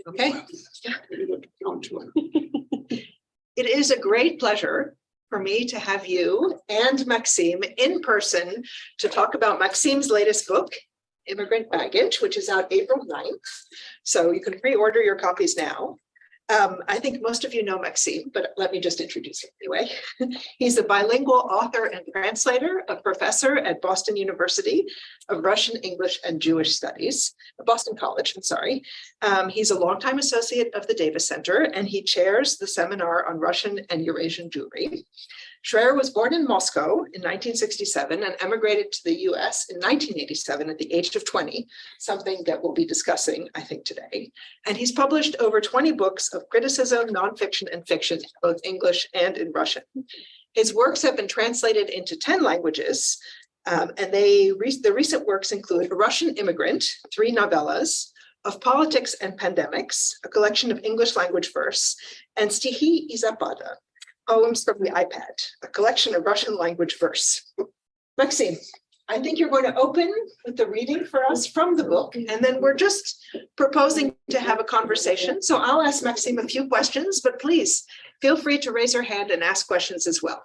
Okay. It is a great pleasure for me to have you and Maxim in person to talk about Maxim's latest book, Immigrant Baggage, which is out April 9th. So you can pre-order your copies now. I think most of you know Maxim, but let me just introduce him anyway. He's a bilingual author and translator, a professor at Boston University of Russian, English, and Jewish Studies, Boston College, I'm sorry. He's a longtime associate of the Davis Center, and he chairs the seminar on Russian and Eurasian Jewry. Shrayer was born in Moscow in 1967 and emigrated to the US in 1987 at the age of 20, something that we'll be discussing, I think, today. And he's published over 20 books of criticism, nonfiction, and fiction, both English and in Russian. His works have been translated into 10 languages, and the recent works include A Russian Immigrant, 3 novellas, Of Politics and Pandemics, a collection of English language verse, and Stihi i Zapada, Poems from the iPad, a collection of Russian language verse. Maxim, I think you're going to open with the reading for us from the book, and then we're just proposing to have a conversation. So I'll ask Maxim a few questions, but please feel free to raise your hand and ask questions as well.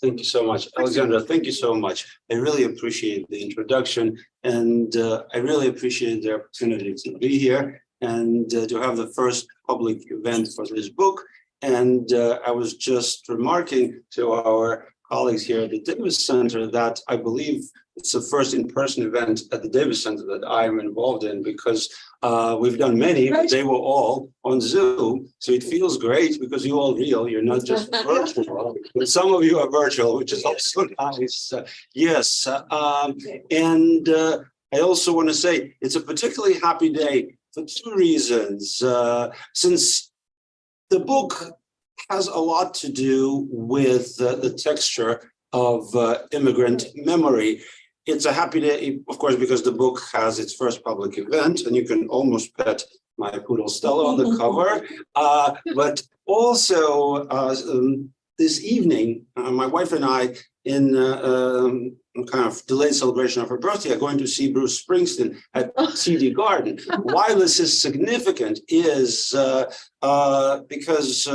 Thank you so much, Alexandra. Thank you so much. I really appreciate the introduction, and I really appreciate the opportunity to be here and to have the first public event for this book. And I was just remarking to our colleagues here at the Davis Center that I believe it's the first in-person event at the Davis Center that I am involved in, because we've done many, but they were all on Zoom. So it feels great because you're all real. You're not just virtual. But some of you are virtual, which is also nice. Yes. And I also want to say it's a particularly happy day for 2 reasons. Since the book has a lot to do with the texture of immigrant memory. It's a happy day, of course, because the book has its first public event, and you can almost pet my poodle Stella on the cover. But also this evening, my wife and I, in kind of delayed celebration of her birthday, are going to see Bruce Springsteen at CD Garden. Why this is significant is because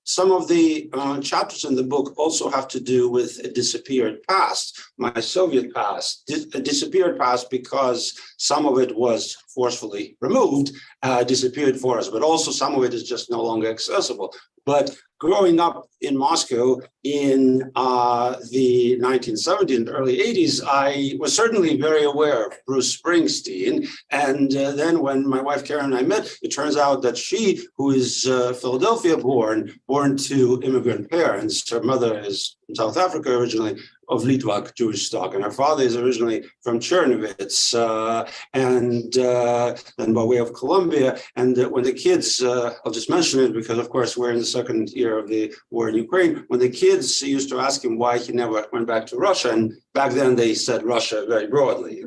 some of the chapters in the book also have to do with a disappeared past, my Soviet past, a disappeared past because some of it was forcefully removed, disappeared for us, but also some of it is just no longer accessible. But growing up in Moscow in the 1970s and early 80s, I was certainly very aware of Bruce Springsteen. And then when my wife Karen and I met, it turns out that she, who is Philadelphia born to immigrant parents, her mother is from South Africa originally, of Litvak Jewish stock, and her father is originally from Chernovitz, and then by way of Colombia. And when the kids, I'll just mention it because, of course, we're in the second year of the war in Ukraine. When the kids used to ask him why he never went back to Russia, and back then they said Russia very broadly,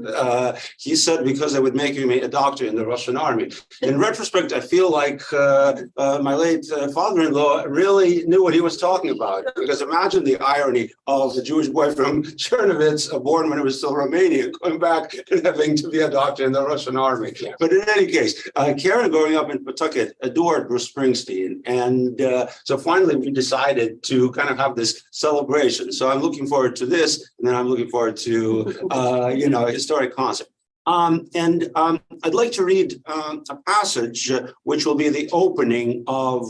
he said because they would make him a doctor in the Russian army. In retrospect, I feel like my late father-in-law really knew what he was talking about, because imagine the irony of the Jewish boy from Chernovitz, born when he was still Romanian, going back and having to be a doctor in the Russian army. But in any case, Karen, growing up in Pawtucket, adored Bruce Springsteen. And so finally we decided to kind of have this celebration. So I'm looking forward to this, and then I'm looking forward to, a historic concert. I'd like to read a passage which will be the opening of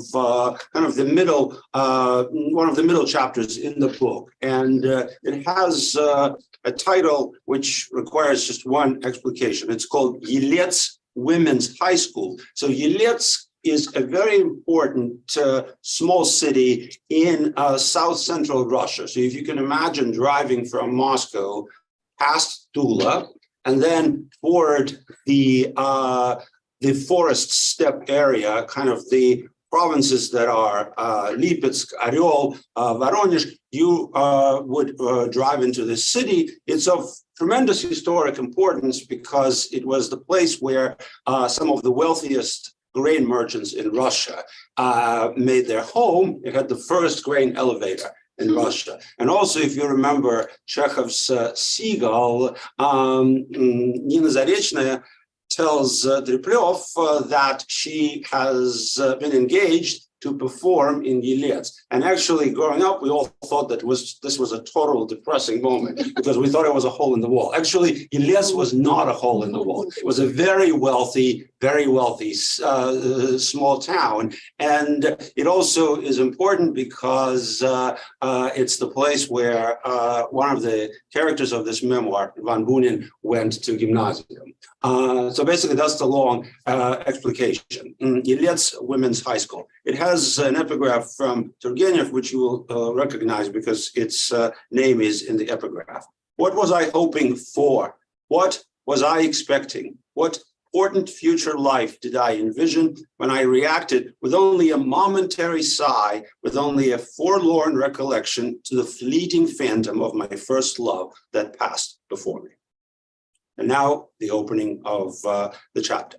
kind of the middle, one of the middle chapters in the book. And it has a title which requires just one explication. It's called Yelets Women's High School. So Yelets is a very important small city in south central Russia. So if you can imagine driving from Moscow past Tula, and then toward the forest steppe area, kind of the provinces that are Lipetsk, Oryol, Voronezh, you would drive into the city. It's of tremendous historic importance because it was the place where some of the wealthiest grain merchants in Russia made their home. It had the first grain elevator in Russia. And also, if you remember Chekhov's seagull, Nina Zarechная, tells Driplov that she has been engaged to perform in Yelets. And actually, growing up, we all thought that this was a total depressing moment because we thought it was a hole in the wall. Actually, Yelets was not a hole in the wall. It was a very wealthy small town. And it also is important because it's the place where one of the characters of this memoir, Van Bunin, went to gymnasium. So basically, that's the long explication. Yelets Women's High School. It has an epigraph from Turgenev, which you will recognize because its name is in the epigraph. What was I hoping for? What was I expecting? What important future life did I envision when I reacted with only a momentary sigh, with only a forlorn recollection to the fleeting phantom of my first love that passed before me? And now the opening of the chapter.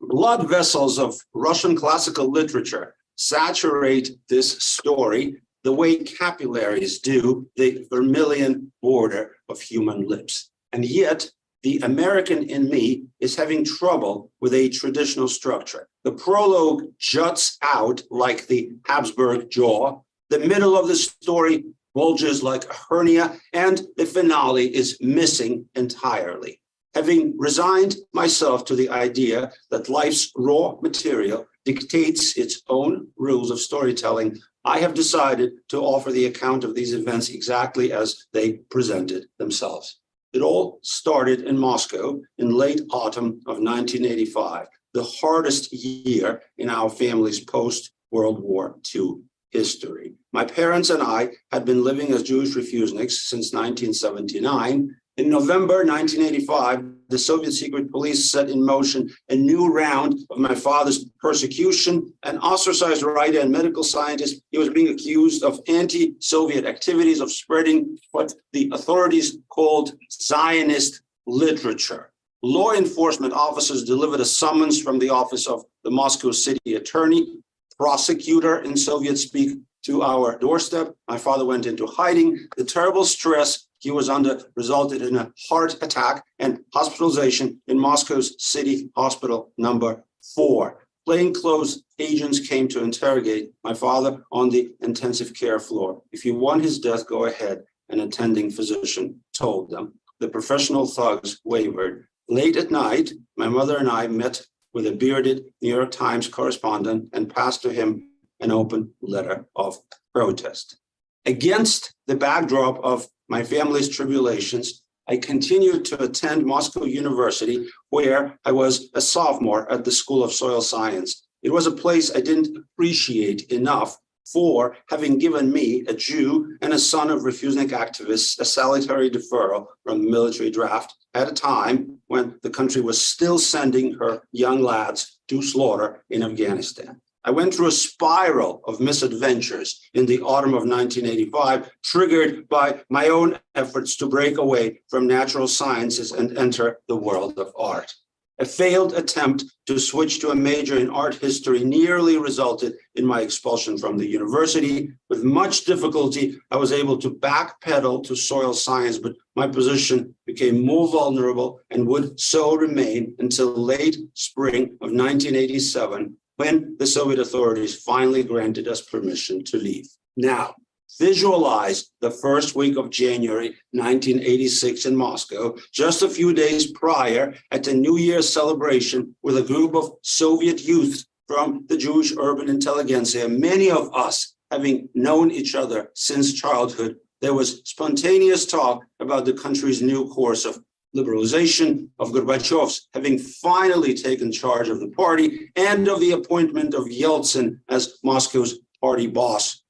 Blood vessels of Russian classical literature saturate this story the way capillaries do the vermilion border of human lips. And yet, the American in me is having trouble with a traditional structure. The prologue juts out like the Habsburg jaw. The middle of the story bulges like a hernia, and the finale is missing entirely. Having resigned myself to the idea that life's raw material dictates its own rules of storytelling, I have decided to offer the account of these events exactly as they presented themselves. It all started in Moscow in late autumn of 1985, the hardest year in our family's post-World War II history. My parents and I had been living as Jewish refuseniks since 1979. In November 1985, the Soviet secret police set in motion a new round of my father's persecution. An ostracized writer and medical scientist, he was being accused of anti-Soviet activities, of spreading what the authorities called Zionist literature. Law enforcement officers delivered a summons from the office of the Moscow city attorney, prosecutor in Soviet speak, to our doorstep. My father went into hiding. The terrible stress he was under resulted in a heart attack and hospitalization in Moscow's city hospital number 4. Plainclothes agents came to interrogate my father on the intensive care floor. If you want his death, go ahead, an attending physician told them. The professional thugs wavered. Late at night, my mother and I met with a bearded New York Times correspondent and passed to him an open letter of protest. Against the backdrop of my family's tribulations, I continued to attend Moscow University, where I was a sophomore at the School of Soil Science. It was a place I didn't appreciate enough for having given me, a Jew and a son of refusnik activists, a salutary deferral from the military draft at a time when the country was still sending her young lads to slaughter in Afghanistan. I went through a spiral of misadventures in the autumn of 1985, triggered by my own efforts to break away from natural sciences and enter the world of art. A failed attempt to switch to a major in art history nearly resulted in my expulsion from the university. With much difficulty, I was able to backpedal to soil science, but my position became more vulnerable and would so remain until late spring of 1987, when the Soviet authorities finally granted us permission to leave. Now, visualize the first week of January 1986 in Moscow, just a few days prior at the New Year's celebration with a group of Soviet youth from the Jewish urban intelligentsia, many of us having known each other since childhood. There was spontaneous talk about the country's new course of liberalization, of Gorbachev's having finally taken charge of the party, and of the appointment of Yeltsin as Moscow's party boss.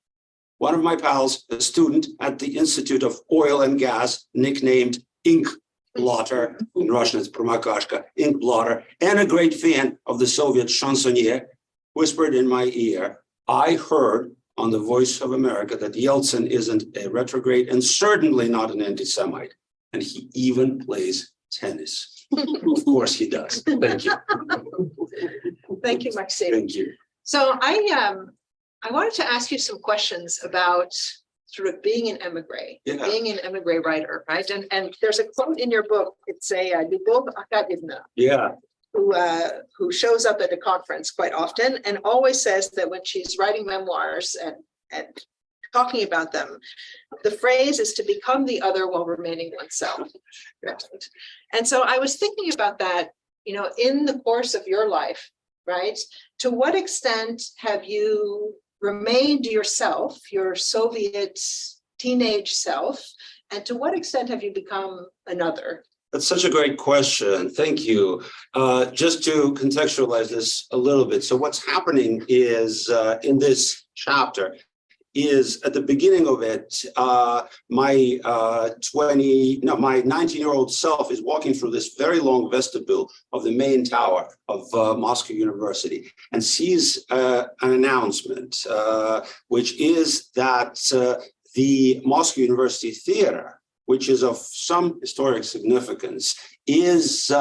One of my pals, a student at the Institute of Oil and Gas, nicknamed Ink Blotter, in Russian it's Promakashka, Ink Blotter, and a great fan of the Soviet chansonnier, whispered in my ear, I heard on the Voice of America that Yeltsin isn't a retrograde and certainly not an anti-Semite. And he even plays tennis. Of course he does. Thank you. Thank you, Maxim. Thank you. So I wanted to ask you some questions about sort of being an emigre, being an emigre writer, right? And there's a quote in your book. It's a Любовь Акадьевна. Yeah. who shows up at a conference quite often and always says that when she's writing memoirs and talking about them, the phrase is to become the other while remaining oneself. And so I was thinking about that, in the course of your life, right? To what extent have you remained yourself, your Soviet teenage self, and to what extent have you become another? That's such a great question. Thank you. Just to contextualize this a little bit. So what's happening is in this chapter is at the beginning of it, my 19-year-old self is walking through this very long vestibule of the main tower of Moscow University and sees an announcement, which is that the Moscow University Theater, which is of some historic significance, is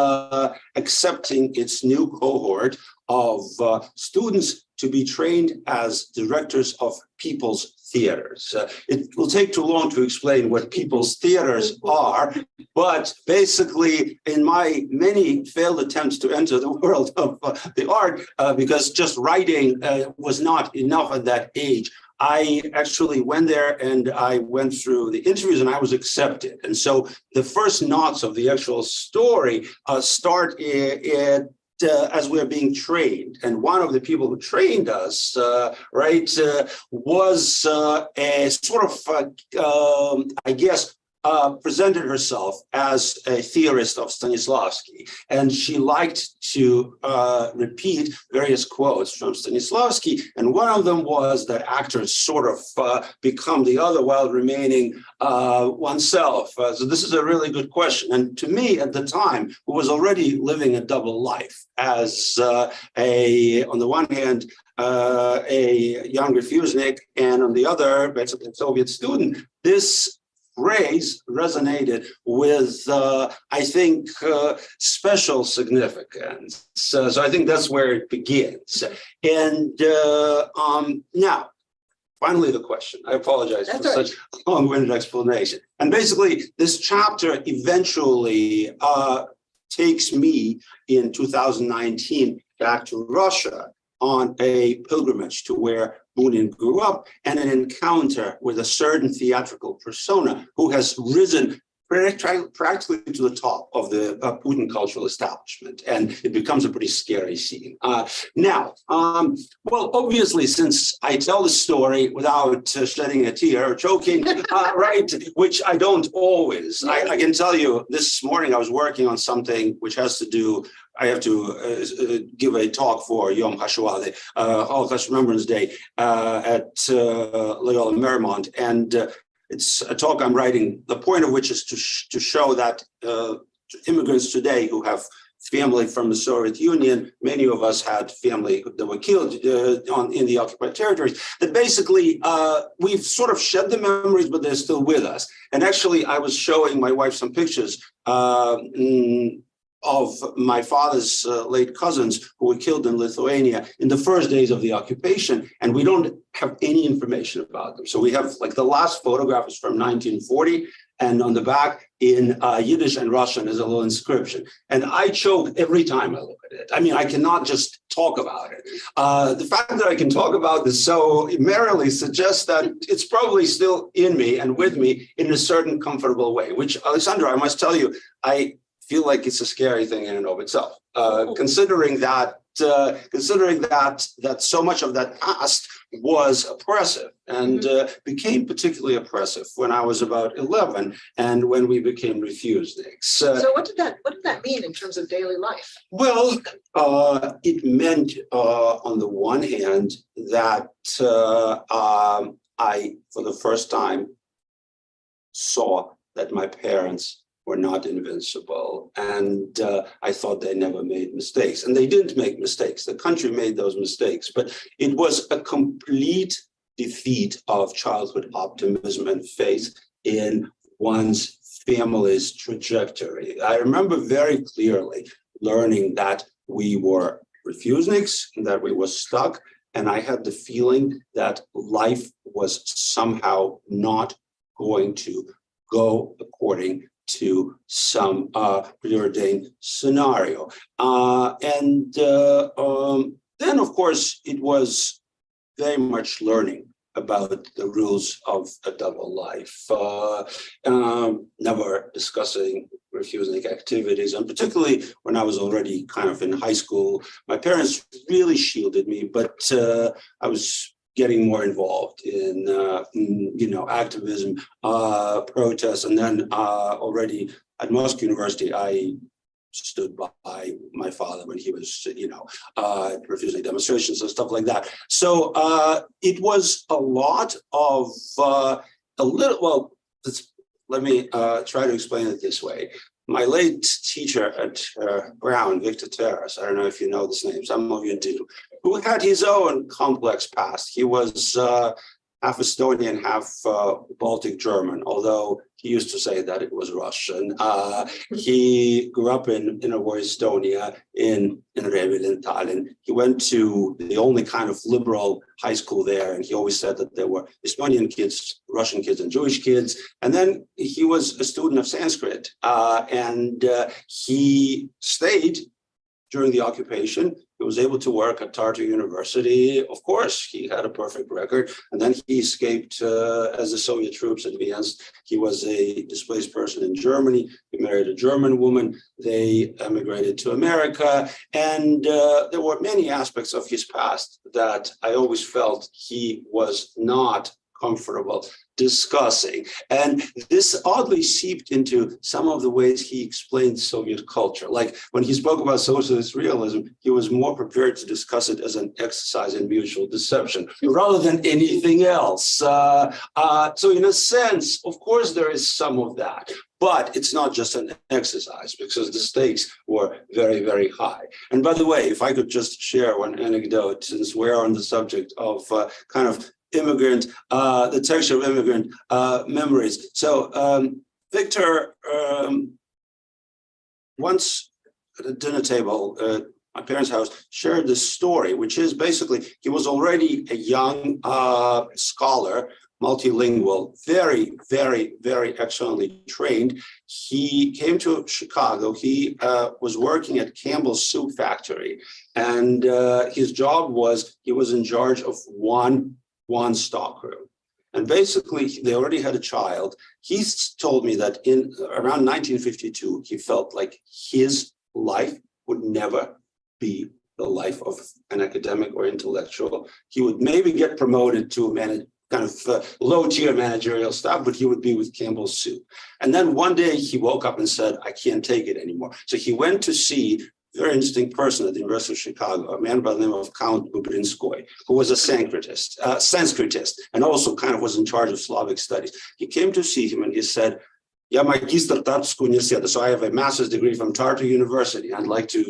accepting its new cohort of students to be trained as directors of people's theaters. It will take too long to explain what people's theaters are, but basically in my many failed attempts to enter the world of the art, because just writing was not enough at that age, I actually went there and I went through the interviews and I was accepted. And so the first knots of the actual story start as we're being trained. And one of the people who trained us, was a sort of, presented herself as a theorist of Stanislavski. And she liked to repeat various quotes from Stanislavski. And one of them was that actors sort of become the other while remaining oneself. So this is a really good question. And to me at the time, who was already living a double life as on the one hand, a young refusenik, and on the other, basically a Soviet student, this phrase resonated with, I think, special significance. So I think that's where it begins. And now, finally, the question. I apologize for such a long-winded explanation. And basically, this chapter eventually takes me in 2019 back to Russia on a pilgrimage to where Bunin grew up and an encounter with a certain theatrical persona who has risen practically to the top of the Putin cultural establishment. And it becomes a pretty scary scene. Now, obviously, since I tell the story without shedding a tear or choking, which I don't always, I can tell you this morning I was working on something which has to do, I have to give a talk for Yom HaShoah, the Holocaust Remembrance Day at Loyola Marymount. And it's a talk I'm writing, the point of which is to show that immigrants today who have family from the Soviet Union, many of us had family that were killed in the occupied territories, that basically we've sort of shed the memories, but they're still with us. And actually, I was showing my wife some pictures of my father's late cousins who were killed in Lithuania in the first days of the occupation, and we don't have any information about them. So we have like the last photograph is from 1940, and on the back in Yiddish and Russian is a little inscription. And I choke every time I look at it. I mean, I cannot just talk about it. The fact that I can talk about this so merrily suggests that it's probably still in me and with me in a certain comfortable way, which, Alexandra, I must tell you, I feel like it's a scary thing in and of itself, considering that so much of that past was oppressive and became particularly oppressive when I was about 11 and when we became refuseniks. So what did that mean in terms of daily life? Well, it meant on the one hand that I, for the first time, saw that my parents were not invincible. And I thought they never made mistakes. And they didn't make mistakes. The country made those mistakes. But it was a complete defeat of childhood optimism and faith in one's family's trajectory. I remember very clearly learning that we were refuseniks, that we were stuck. And I had the feeling that life was somehow not going to go according to some preordained scenario. Then, of course, it was very much learning about the rules of a double life, never discussing refusing activities. And particularly when I was already kind of in high school, my parents really shielded me, but I was getting more involved in activism, protests. And then already at Moscow University, I stood by my father when he was, refusing demonstrations and stuff like that. So it was a lot of let me try to explain it this way. My late teacher at Brown, Victor Terrace, I don't know if you know this name, some of you do, who had his own complex past. He was half Estonian, half Baltic German, although he used to say that it was Russian. He grew up in Estonia, in Revel, in Tallinn. He went to the only kind of liberal high school there, and he always said that there were Estonian kids, Russian kids, and Jewish kids. And then he was a student of Sanskrit, and he stayed during the occupation. He was able to work at Tartu University. Of course, he had a perfect record. And then he escaped as the Soviet troops advanced. He was a displaced person in Germany. He married a German woman. They emigrated to America. And there were many aspects of his past that I always felt he was not comfortable discussing. And this oddly seeped into some of the ways he explained Soviet culture. Like when he spoke about socialist realism, he was more prepared to discuss it as an exercise in mutual deception rather than anything else. So in a sense, of course, there is some of that. But it's not just an exercise because the stakes were very, very high. And by the way, if I could just share one anecdote, since we're on the subject of kind of immigrant, the texture of immigrant memories. So Victor, once at a dinner table at my parents' house, shared this story, which is basically he was already a young scholar, multilingual, very, very, very excellently trained. He came to Chicago. He was working at Campbell's Soup Factory, and his job was he was in charge of one stockroom. And basically, they already had a child. He told me that in around 1952, he felt like his life would never be the life of an academic or intellectual. He would maybe get promoted to kind of low-tier managerial staff, but he would be with Campbell's Soup. And then one day he woke up and said, I can't take it anymore. So he went to see a very interesting person at the University of Chicago, a man by the name of Count Bubrinskoy, who was a Sanskritist, and also kind of was in charge of Slavic studies. He came to see him and he said, "Я магистр Tartuskого университета, so I have a master's degree from Tartu University. I'd like to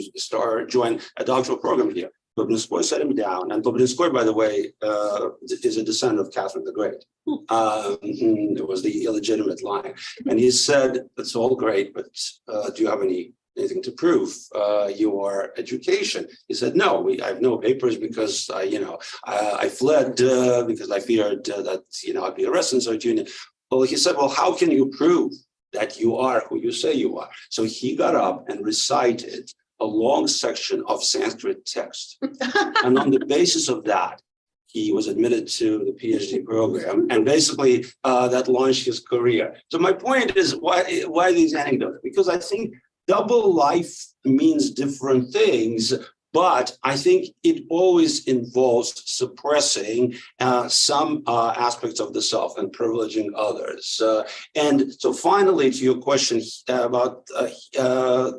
join a doctoral program here." Bubrinskoy set him down, and Bubrinskoy, by the way, is a descendant of Catherine the Great. It was the illegitimate line. And he said, "That's all great, but do you have anything to prove your education?" He said, "No, I have no papers because I fled because I feared that I'd be arrested in Soviet Union." Well, he said, "Well, how can you prove that you are who you say you are?" So he got up and recited a long section of Sanskrit text. And on the basis of that, he was admitted to the PhD program. And basically that launched his career. So my point is, why these anecdotes? Because I think double life means different things, but I think it always involves suppressing some aspects of the self and privileging others. And so finally, to your question about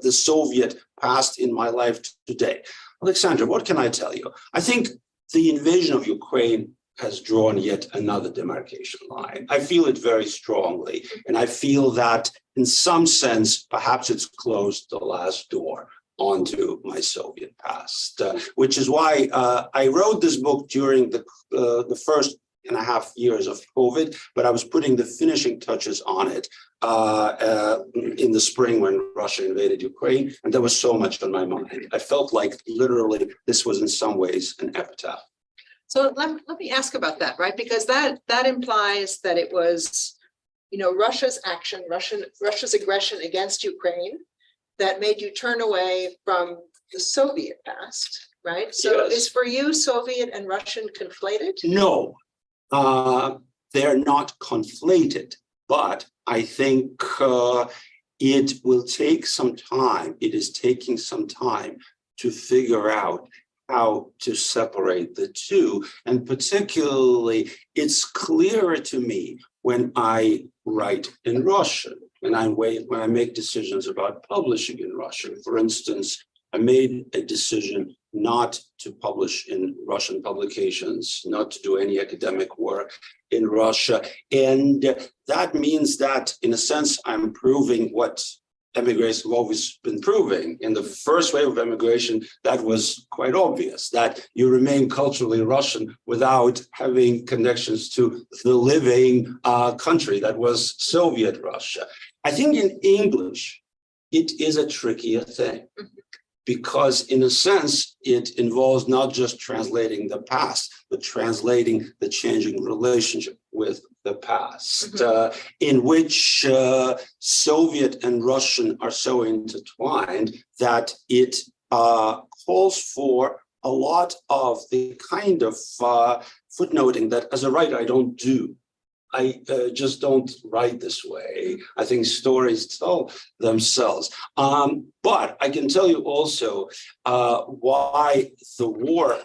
the Soviet past in my life today, Alexandra, what can I tell you? I think the invasion of Ukraine has drawn yet another demarcation line. I feel it very strongly. And I feel that in some sense, perhaps it's closed the last door onto my Soviet past, which is why I wrote this book during the first 1.5 years of COVID, but I was putting the finishing touches on it in the spring when Russia invaded Ukraine, and there was so much on my mind. I felt like literally this was in some ways an epitaph. So let me ask about that, right? Because that implies that it was Russia's action, Russia's aggression against Ukraine that made you turn away from the Soviet past, right? So Yes. is for you Soviet and Russian conflated? No, they're not conflated, but I think it will take some time. It is taking some time to figure out how to separate the two. And particularly, it's clearer to me when I write in Russian, when I make decisions about publishing in Russian. For instance, I made a decision not to publish in Russian publications, not to do any academic work in Russia. And that means that, in a sense, I'm proving what emigres have always been proving. In the first wave of emigration, that was quite obvious, that you remain culturally Russian without having connections to the living country that was Soviet Russia. I think in English, it is a trickier thing. Because in a sense, it involves not just translating the past, but translating the changing relationship with the past, in which Soviet and Russian are so intertwined that it calls for a lot of the kind of footnoting that as a writer, I don't do. I just don't write this way. I think stories tell themselves. But I can tell you also why the war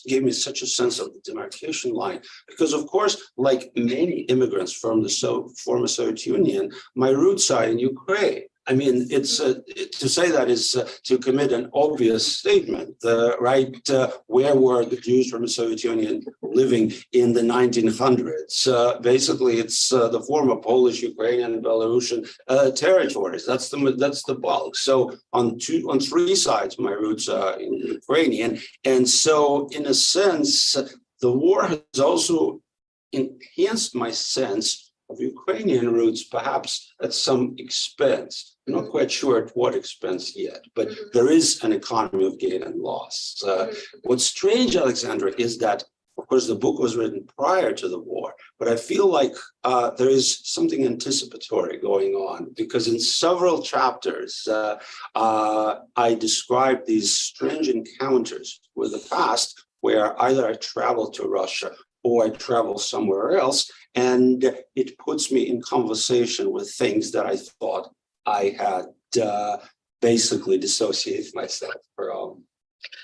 gave me such a sense of the demarcation line. Because of course, like many immigrants from the former Soviet Union, my roots are in Ukraine. I mean, it's to say that is to commit an obvious statement, right? Where were the Jews from the Soviet Union living in the 1900s? Basically, it's the former Polish, Ukrainian, and Belarusian territories. That's the bulk. So on three sides, my roots are in Ukrainian, and so in a sense, the war has also enhanced my sense of Ukrainian roots, perhaps at some expense. I'm not quite sure at what expense yet, but there is an economy of gain and loss. What's strange, Alexandra, is that, of course, the book was written prior to the war, but I feel like there is something anticipatory going on, because in several chapters, I describe these strange encounters with the past, where either I travel to Russia or I travel somewhere else, and it puts me in conversation with things that I thought I had basically dissociated myself from.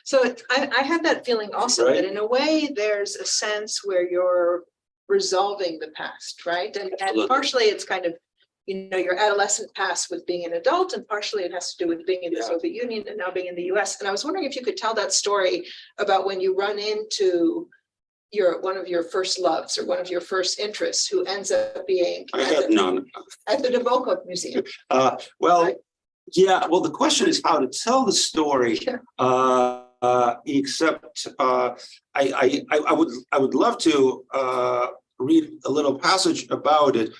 So I had that feeling also, Right. that in a way, there's a sense where you're resolving the past, right? And partially it's kind of, your adolescent past with being an adult, and partially it has to do with being in the Soviet Union and now being in the US. And I was wondering if you could tell that story about when you run into one of your first loves or one of your first interests, who ends up being I had none. at the Nabokov Museum. The question is how to tell the story. Except I would love to read a little passage about it.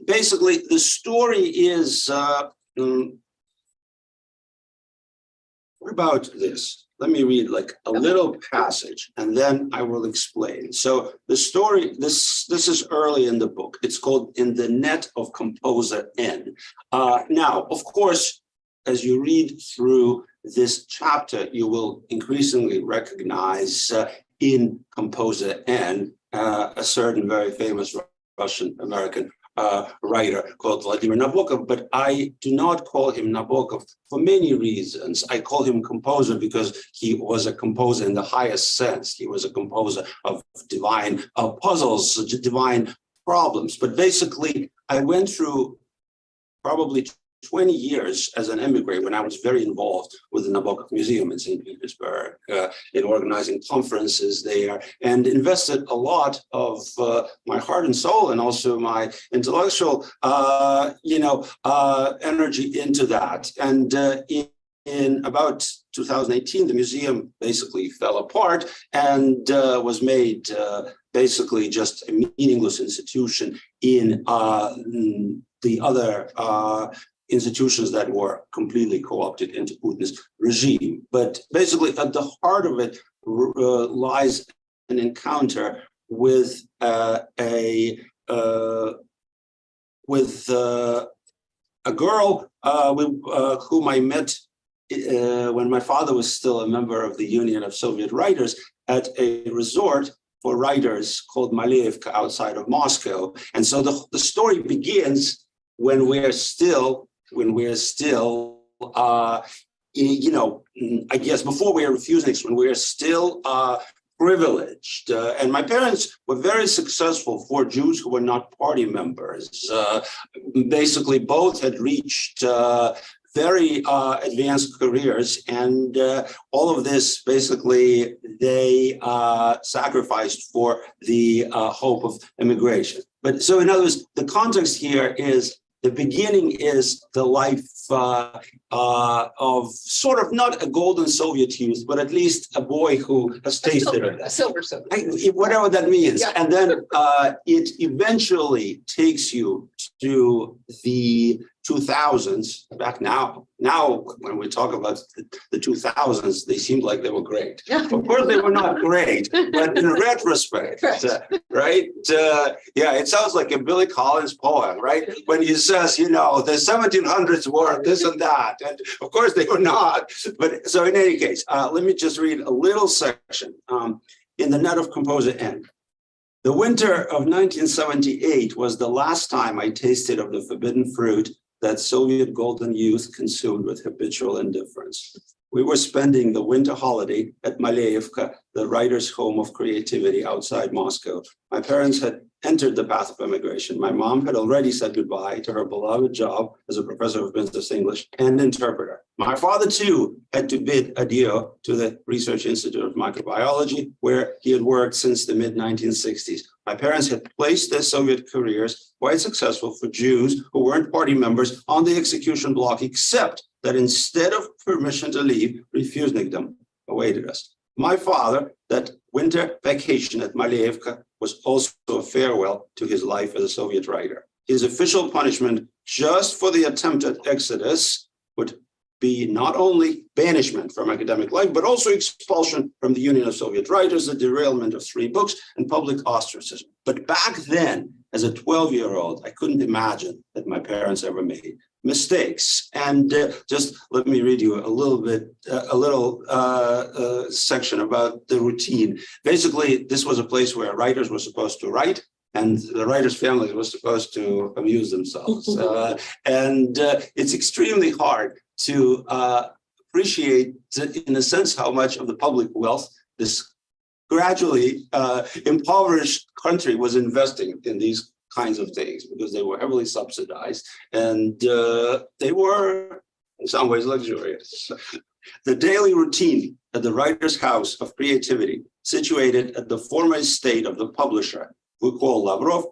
Basically, the story is what about this? Let me read like a little passage, and then I will explain. So the story, this is early in the book. It's called "In the Net of Composer N." Now, of course, as you read through this chapter, you will increasingly recognize in Composer N a certain very famous Russian-American writer called Vladimir Nabokov, but I do not call him Nabokov for many reasons. I call him composer because he was a composer in the highest sense. He was a composer of divine puzzles, divine problems. But basically, I went through probably 20 years as an immigrant when I was very involved with the Nabokov Museum in St. Petersburg, in organizing conferences there, and invested a lot of my heart and soul and also my intellectual, energy into that. And in about 2018, the museum basically fell apart and was made basically just a meaningless institution in the other institutions that were completely co-opted into Putin's regime. But basically at the heart of it lies an encounter with a a girl whom I met when my father was still a member of the Union of Soviet Writers at a resort for writers called Maleevka outside of Moscow. And so the story begins when we're still, I guess before we are refuseniks, when we are still privileged. And my parents were very successful for Jews who were not party members. Basically, both had reached very advanced careers, and all of this basically they sacrificed for the hope of immigration. But so in other words, the context here is the beginning is the life of sort of not a golden Soviet youth, but at least a boy who has tasted it. A silver Soviet. Whatever that means. Yeah. And then it eventually takes you to the 2000s. Back now when we talk about the 2000s, they seemed like they were great. Yeah. Of course, they were not great, but in retrospect, right? It sounds like a Billy Collins poem, right? When he says, the 1700s were this and that, and of course they were not. But so in any case, let me just read a little section in the net of composer N. The winter of 1978 was the last time I tasted of the forbidden fruit that Soviet golden youth consumed with habitual indifference. We were spending the winter holiday at Maleevka, the writer's home of creativity outside Moscow. My parents had entered the path of immigration. My mom had already said goodbye to her beloved job as a professor of business English and interpreter. My father, too, had to bid adieu to the Research Institute of Microbiology, where he had worked since the mid-1960s. My parents had placed their Soviet careers, quite successful for Jews who weren't party members, on the execution block, except that instead of permission to leave, refusenikedom awaited us. My father, that winter vacation at Maleevka was also a farewell to his life as a Soviet writer. His official punishment just for the attempted exodus would be not only banishment from academic life, but also expulsion from the Union of Soviet Writers, the derailment of 3 books, and public ostracism. But back then, as a 12-year-old, I couldn't imagine that my parents ever made mistakes. And just let me read you a little section about the routine. Basically, this was a place where writers were supposed to write, and the writers' families were supposed to amuse themselves. And it's extremely hard to appreciate, in a sense, how much of the public wealth this gradually impoverished country was investing in these kinds of things, because they were heavily subsidized and they were in some ways luxurious. The daily routine at the writer's house of creativity, situated at the former estate of the publisher, who called Lavrov,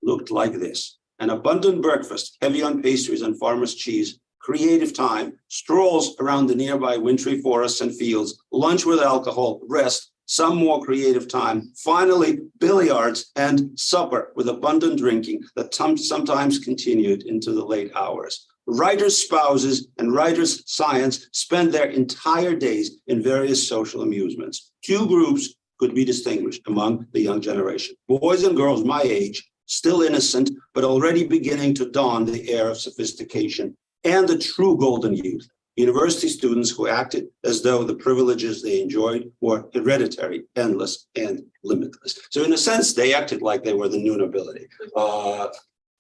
looked like this: an abundant breakfast, heavy on pastries and farmer's cheese, creative time, strolls around the nearby wintry forests and fields, lunch with alcohol, rest, some more creative time, finally billiards, and supper with abundant drinking that sometimes continued into the late hours. Writers' spouses and writers' science spend their entire days in various social amusements. 2 groups could be distinguished among the young generation: boys and girls my age, still innocent, but already beginning to don the air of sophistication, and the true golden youth, university students who acted as though the privileges they enjoyed were hereditary, endless, and limitless. So in a sense, they acted like they were the new nobility.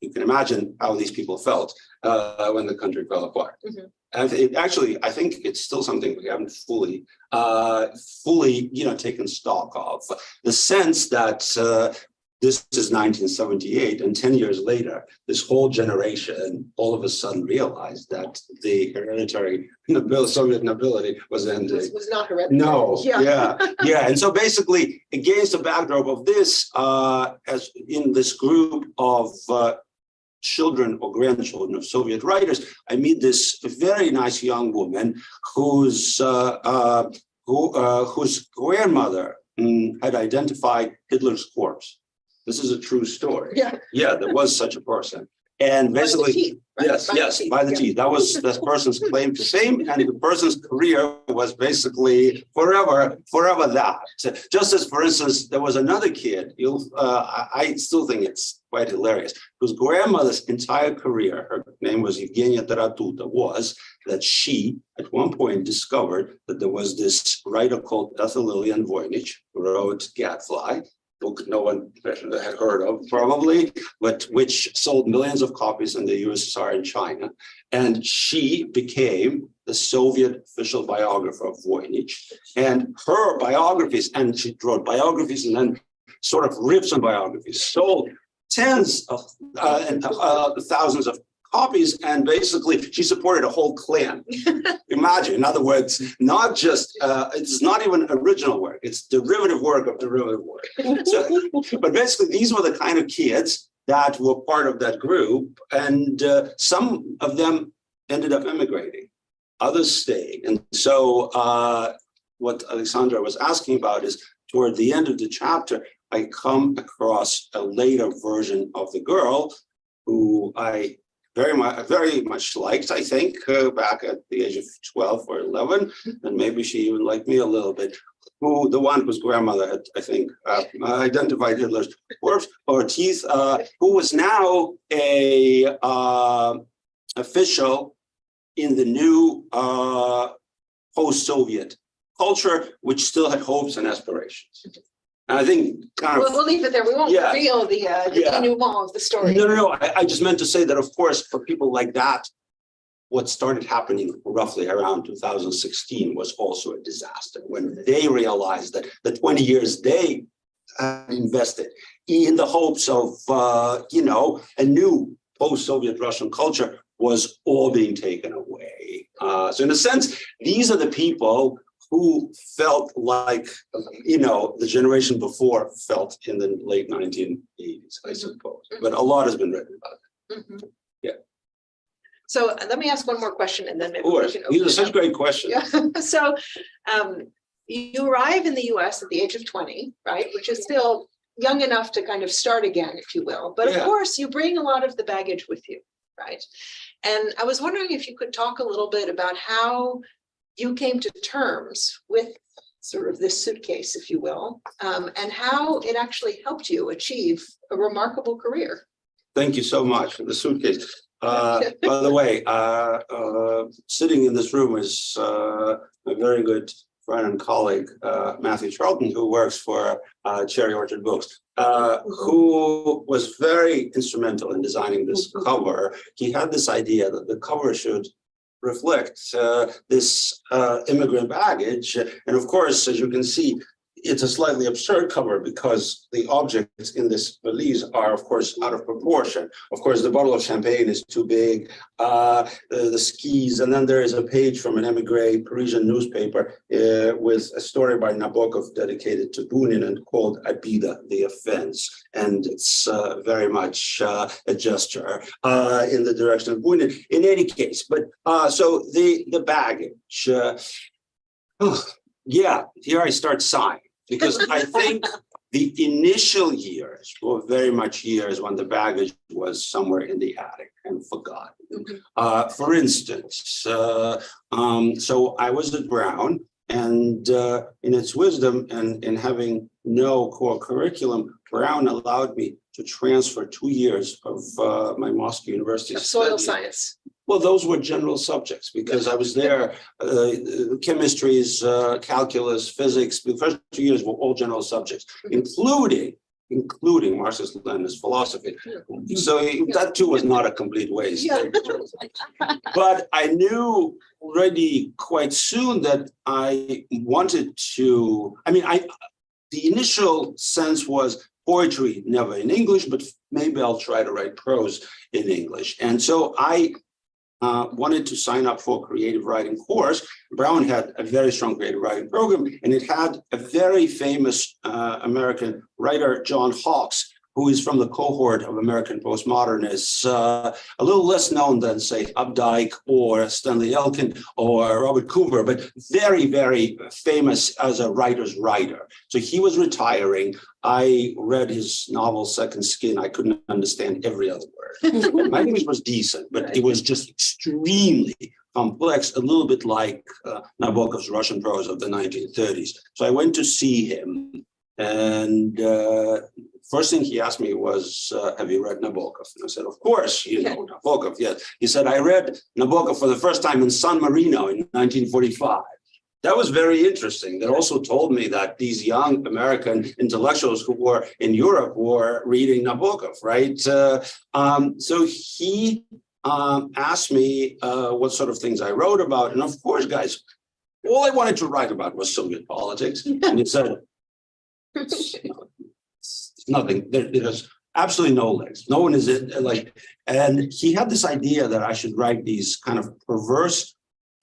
You can imagine how these people felt when the country fell apart. Mm-hmm. And I think it's still something we haven't fully, taken stock of. The sense that this is 1978, and 10 years later, this whole generation all of a sudden realized that the hereditary Soviet nobility was ending. This was not hereditary. No, yeah. And so basically, against the backdrop of this, as in this group of children or grandchildren of Soviet writers, I meet this very nice young woman whose grandmother had identified Hitler's corpse. This is a true story. Yeah, there was such a person. And By the basically, teeth, right? yes, By the yes, teeth, by the yeah. teeth. That was that person's claim to fame, and the person's career was basically forever that. Just as, for instance, there was another kid. I still think it's quite hilarious. Whose grandmother's entire career, her name was Evgenia Taratuta, was that she at one point discovered that there was this writer called Ethel Lillian Voynich who wrote Gadfly, book no one had heard of probably, but which sold millions of copies in the USSR and China. And she became the Soviet official biographer of Voynich. And her biographies, and she wrote biographies and then sort of rips on biographies, sold tens of thousands of copies, and basically she supported a whole clan. Imagine, in other words, not just, it's not even original work, it's derivative work of derivative work. So, but basically these were the kind of kids that were part of that group, and some of them ended up immigrating, others stayed. And so what Alexandra was asking about is, toward the end of the chapter, I come across a later version of the girl who I very much liked, I think, back at the age of 12 or 11, and maybe she even liked me a little bit. Who the one whose grandmother had, I think, identified Hitler's corpse or teeth, who was now a official in the new post-Soviet culture, which still had hopes and aspirations. And I think kind of We'll leave it there. We won't reveal the denouement of the story. No. I just meant to say that, of course, for people like that, what started happening roughly around 2016 was also a disaster when they realized that the 20 years they invested in the hopes of, a new post-Soviet Russian culture was all being taken away. So in a sense, these are the people who felt like, the generation before felt in the late 1980s, I suppose. But a lot has been written about it. Mhm. Yeah. So let me ask one more question, and then maybe Of course, we can these are open it such up. great questions. Yeah. So you arrive in the US at the age of 20, right? Which is still young enough to kind of start again, if you will. But of course, you bring a lot of the baggage with you, right? And I was wondering if you could talk a little bit about how you came to terms with sort of this suitcase, if you will, and how it actually helped you achieve a remarkable career. Thank you so much for the suitcase. By the way, sitting in this room is a very good friend and colleague, Matthew Charlton, who works for Cherry Orchard Books, who was very instrumental in designing this cover. He had this idea that the cover should reflect this immigrant baggage. And of course, as you can see, it's a slightly absurd cover because the objects in this valise are, of course, out of proportion. Of course, the bottle of champagne is too big, the skis, and then there is a page from an emigre Parisian newspaper with a story by Nabokov dedicated to Bunin and called Abida, the offense. And it's very much a gesture in the direction of Bunin. In any case, but so the baggage, here I start sighing. Because I think the initial years were very much years when the baggage was somewhere in the attic and forgotten. For instance, so I was at Brown, and in its wisdom and in having no core curriculum, Brown allowed me to transfer 2 years of my Moscow University Soil study. science. Well, those were general subjects because I was there, chemistries, calculus, physics. The first 2 years were all general subjects, including Marxist-Leninist philosophy. So that too was not a complete waste. But I knew already quite soon that I wanted to, the initial sense was poetry, never in English, but maybe I'll try to write prose in English. And so I wanted to sign up for a creative writing course. Brown had a very strong creative writing program, and it had a very famous American writer, John Hawkes, who is from the cohort of American postmodernists, a little less known than, say, Updike or Stanley Elkin or Robert Cooper, but very, very famous as a writer's writer. So he was retiring. I read his novel, Second Skin. I couldn't understand every other word. My English was decent, but it was just extremely complex, a little bit like Nabokov's Russian prose of the 1930s. So I went to see him, and first thing he asked me was, have you read Nabokov? And I said, of course, you know Nabokov, yes. He said, I read Nabokov for the first time in San Marino in 1945. That was very interesting. That also told me that these young American intellectuals who were in Europe were reading Nabokov, right? So he asked me what sort of things I wrote about. And of course, guys, all I wanted to write about was Soviet politics. And he said, it's nothing. There's absolutely no legs. No one is like, and he had this idea that I should write these kind of perverse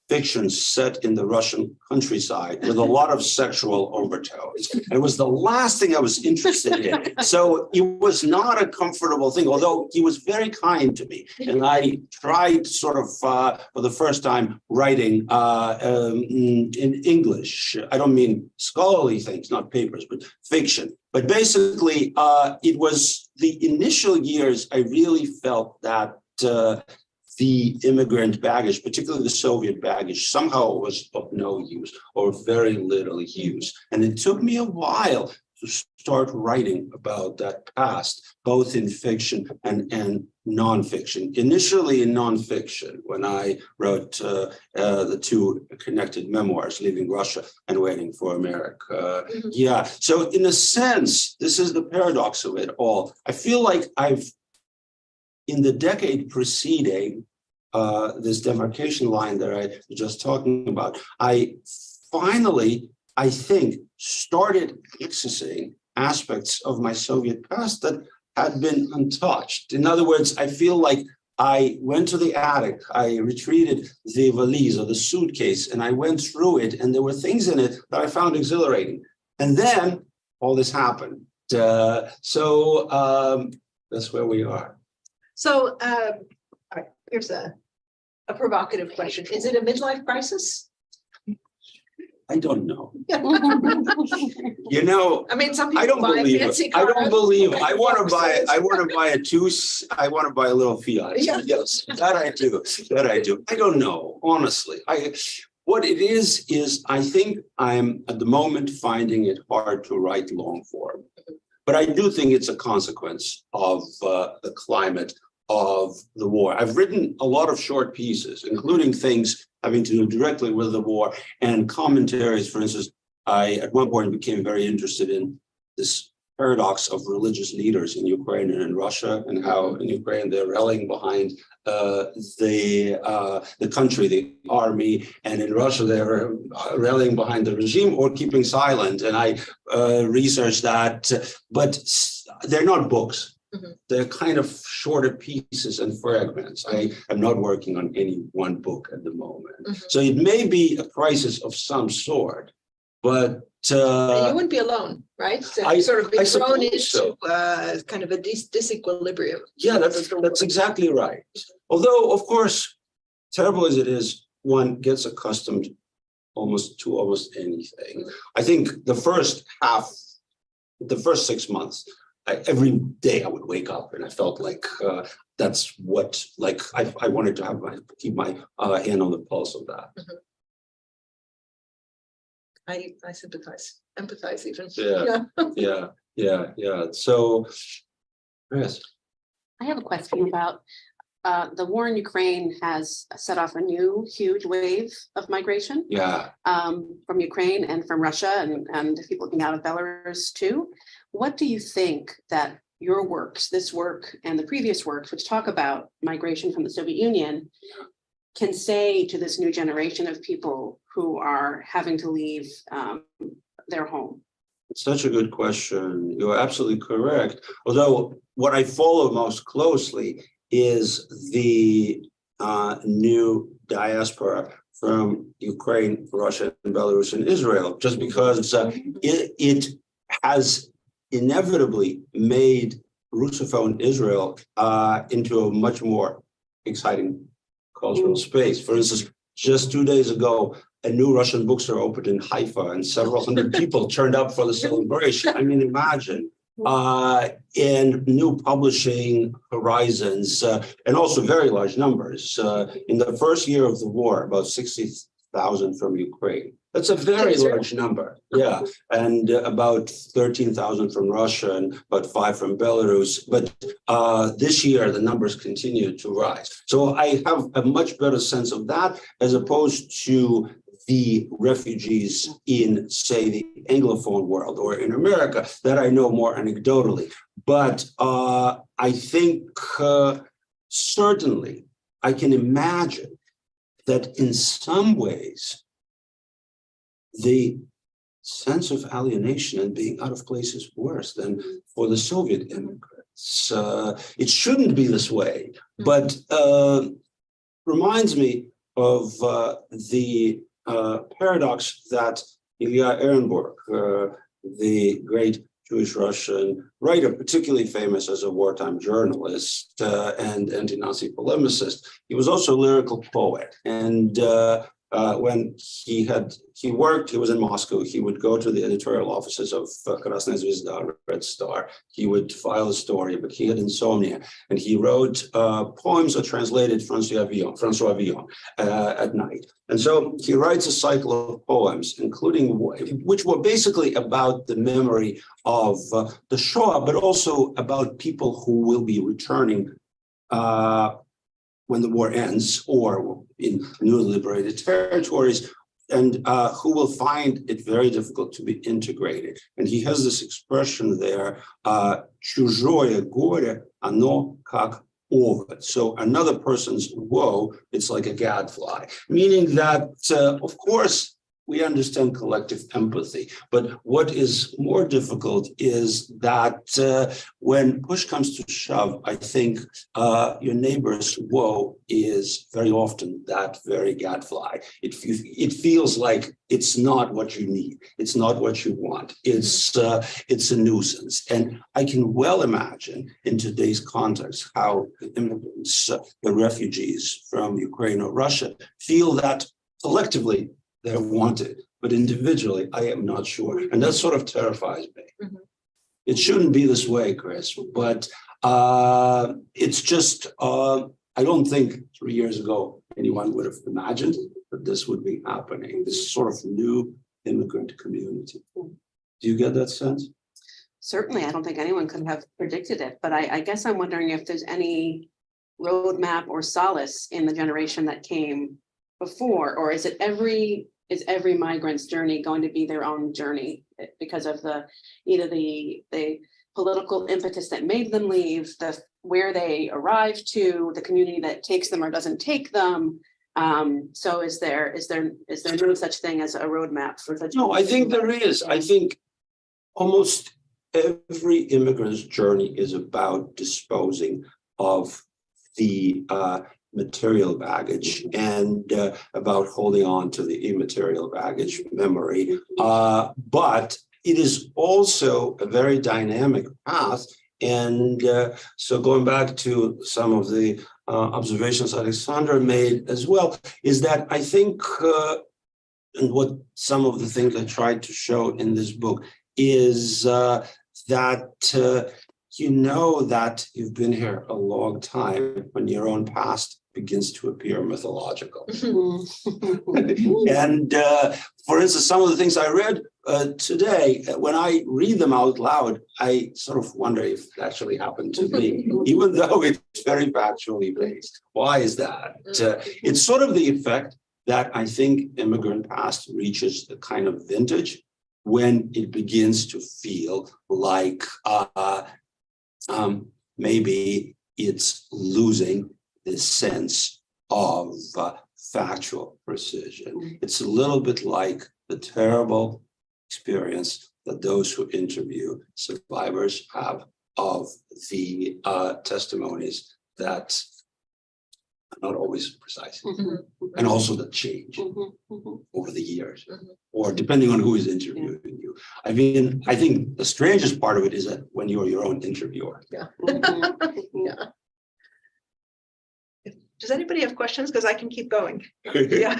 fictions set in the Russian countryside with a lot of sexual overtones. And it was the last thing I was interested in. So it was not a comfortable thing, although he was very kind to me. And I tried sort of, for the first time, writing in English. I don't mean scholarly things, not papers, but fiction. But basically, it was the initial years I really felt that the immigrant baggage, particularly the Soviet baggage, somehow was of no use or very little use. And it took me a while to start writing about that past, both in fiction and nonfiction. Initially in nonfiction, when I wrote the two connected memoirs, Leaving Russia and Waiting for America. Yeah, so in a sense, this is the paradox of it all. I feel like in the decade preceding this demarcation line that I was just talking about, I finally, I think, started accessing aspects of my Soviet past that had been untouched. In other words, I feel like I went to the attic, I retreated the valise or the suitcase, and I went through it, and there were things in it that I found exhilarating. And then all this happened. So that's where we are. So all right, here's a provocative question. Is it a midlife crisis? I don't know. You know, I mean, some I people don't buy believe fancy it. I cars. don't believe. I want to buy. I want to buy I want to buy a little Fiat. Yeah. Yes, that I do. That I do. I don't know, honestly. What it is I think I'm at the moment finding it hard to write long form, but I do think it's a consequence of the climate of the war. I've written a lot of short pieces, including things having to do directly with the war and commentaries. For instance, I at one point became very interested in this paradox of religious leaders in Ukraine and in Russia, and how in Ukraine they're rallying behind the country, the army, and in Russia they're rallying behind the regime or keeping silent. And I researched that, but they're not books. They're kind of shorter pieces and fragments. I am not working on any one book at the moment. So it may be a crisis of some sort, but you wouldn't be alone, right? So I sort of be thrown into so. Kind of a disequilibrium. Yeah, that's exactly right. Although, of course, terrible as it is, one gets accustomed to almost anything. I think the first 6 months, every day I would wake up and I felt like that's what, like, I wanted to keep my hand on the pulse of that. I sympathize, empathize even. Yeah. So, yes. I have a question about the war in Ukraine has set off a new huge wave of migration. Yeah. From Ukraine and from Russia and people looking out of Belarus too. What do you think that your works, this work and the previous works, which talk about migration from the Soviet Union, can say to this new generation of people who are having to leave their home? It's such a good question. You're absolutely correct. Although what I follow most closely is the new diaspora from Ukraine, Russia, and Belarus and Israel, just because it has inevitably made Russophone Israel into a much more exciting cultural space. For instance, just 2 days ago, a new Russian bookstore opened in Haifa, and several hundred people turned up for the celebration. I mean, imagine. And new publishing horizons, and also very large numbers. In the first year of the war, about 60,000 from Ukraine. That's a very large number. Yeah. And about 13,000 from Russia and about 5 from Belarus. But this year, the numbers continue to rise. So I have a much better sense of that as opposed to the refugees in, say, the Anglophone world or in America that I know more anecdotally. But I think certainly I can imagine that in some ways, the sense of alienation and being out of place is worse than for the Soviet immigrants. It shouldn't be this way, but reminds me of the paradox that Ilya Ehrenburg, the great Jewish Russian writer, particularly famous as a wartime journalist and anti-Nazi polemicist, he was also a lyrical poet. And when he was in Moscow, he would go to the editorial offices of Krasnaya Zvezda, Red Star. He would file a story, but he had insomnia. And he wrote poems or translated François Villon at night. And so he writes a cycle of poems, including which were basically about the memory of the Shoah, but also about people who will be returning when the war ends or in newly liberated territories, and who will find it very difficult to be integrated. And he has this expression there, чужое горе, оно как овод. So another person's woe, it's like a gadfly, meaning that, of course, we understand collective empathy. But what is more difficult is that when push comes to shove, I think your neighbor's woe is very often that very gadfly. It feels like it's not what you need. It's not what you want. It's a nuisance. And I can well imagine in today's context how the immigrants, the refugees from Ukraine or Russia feel that collectively they're wanted, but individually, I am not sure. And that sort of terrifies me. Mm-hmm. It shouldn't be this way, Chris, but it's just, I don't think 3 years ago, anyone would have imagined that this would be happening, this sort of new immigrant community. Do you get that sense? Certainly, I don't think anyone could have predicted it, but I guess I'm wondering if there's any roadmap or solace in the generation that came before, or is every migrant's journey going to be their own journey because of either the political impetus that made them leave, where they arrive to, the community that takes them or doesn't take them. So is there no such thing as a roadmap for such? No, I think there is. I think almost every immigrant's journey is about disposing of the material baggage and about holding on to the immaterial baggage memory. But it is also a very dynamic path. And so going back to some of the observations Alexandra made as well, is that I think, and what some of the things I tried to show in this book is that you know that you've been here a long time when your own past begins to appear mythological. And for instance, some of the things I read today, when I read them out loud, I sort of wonder if it actually happened to me, even though it's very factually based. Why is that? It's sort of the effect that I think immigrant past reaches the kind of vintage when it begins to feel like maybe it's losing this sense of factual precision. It's a little bit like the terrible experience that those who interview survivors have of the testimonies that are not always precise, and also that change over the years, or depending on who is interviewing you. I mean, I think the strangest part of it is that when when you're your own interviewer. Mhm. Yeah. Does anybody have questions? Because I can keep going. Yeah.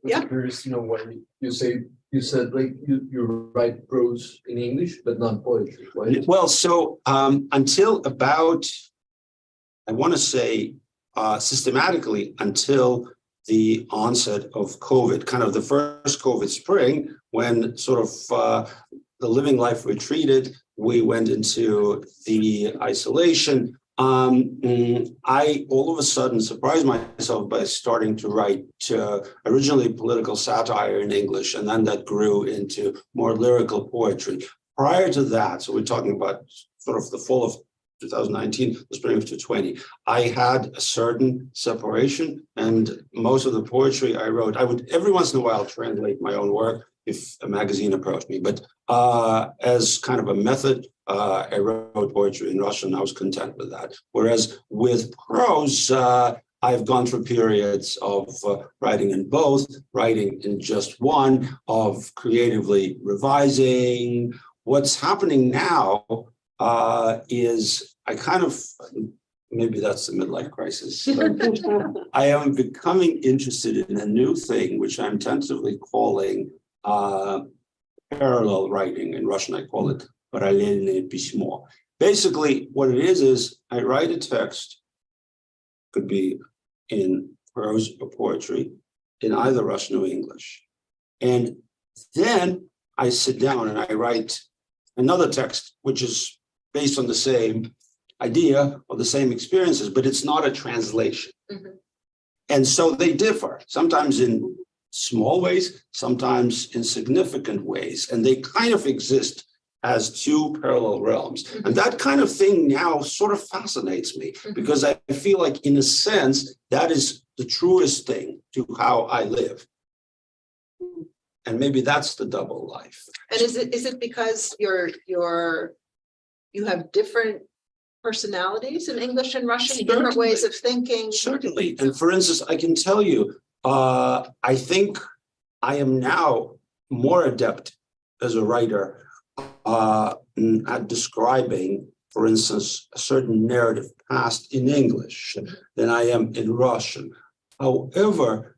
Yeah. I'm curious to know when you said like you write prose in English, but not poetry, right? Well, so until about, I want to say systematically until the onset of COVID, kind of the first COVID spring, when sort of the living life retreated, we went into the isolation. I all of a sudden surprised myself by starting to write originally political satire in English, and then that grew into more lyrical poetry. Prior to that, so we're talking about sort of the fall of 2019, the spring of 2020, I had a certain separation, and most of the poetry I wrote, I would every once in a while translate my own work if a magazine approached me, but as kind of a method, I wrote poetry in Russian. I was content with that. Whereas with prose, I've gone through periods of writing in both, writing in just one, of creatively revising. What's happening now is I kind of, maybe that's the midlife crisis. I am becoming interested in a new thing, which I'm tentatively calling parallel writing. In Russian, I call it parallельное письмо. Basically, what it is I write a text, could be in prose or poetry, in either Russian or English. And then I sit down and I write another text, which is based on the same idea or the same experiences, but it's not a translation. Mm-hmm. And so they differ, sometimes in small ways, sometimes in significant ways, and they kind of exist as two parallel realms. Mm-hmm. And that kind of thing now sort of fascinates me, mm-hmm. because I feel like, in a sense, that is the truest thing to how I live. And maybe that's the double life. And is it because you have different personalities in English and Russian, certainly. Different ways of thinking? Certainly. And for instance, I can tell you, I think I am now more adept as a writer at describing, for instance, a certain narrative past in English than I am in Russian. However,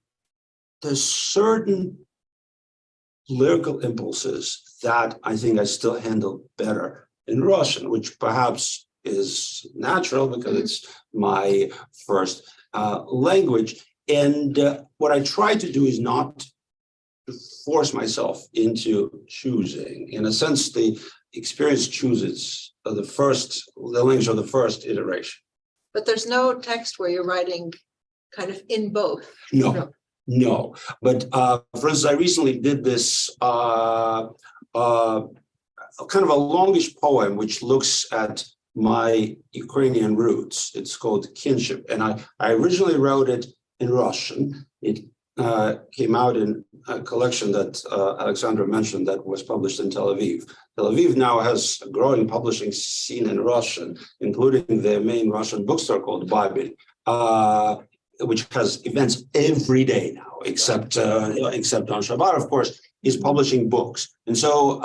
there's certain lyrical impulses that I think I still handle better in Russian, which perhaps is natural because it's my first language. And what I try to do is not to force myself into choosing. In a sense, the experience chooses the language of the first iteration. But there's no text where you're writing kind of in both. No. But for instance, I recently did this kind of a longish poem which looks at my Ukrainian roots. It's called Kinship. And I originally wrote it in Russian. It came out in a collection that Alexandra mentioned that was published in Tel Aviv. Tel Aviv now has a growing publishing scene in Russian, including their main Russian bookstore called Babel, which has events every day now, except on Shabbat, of course, is publishing books. And so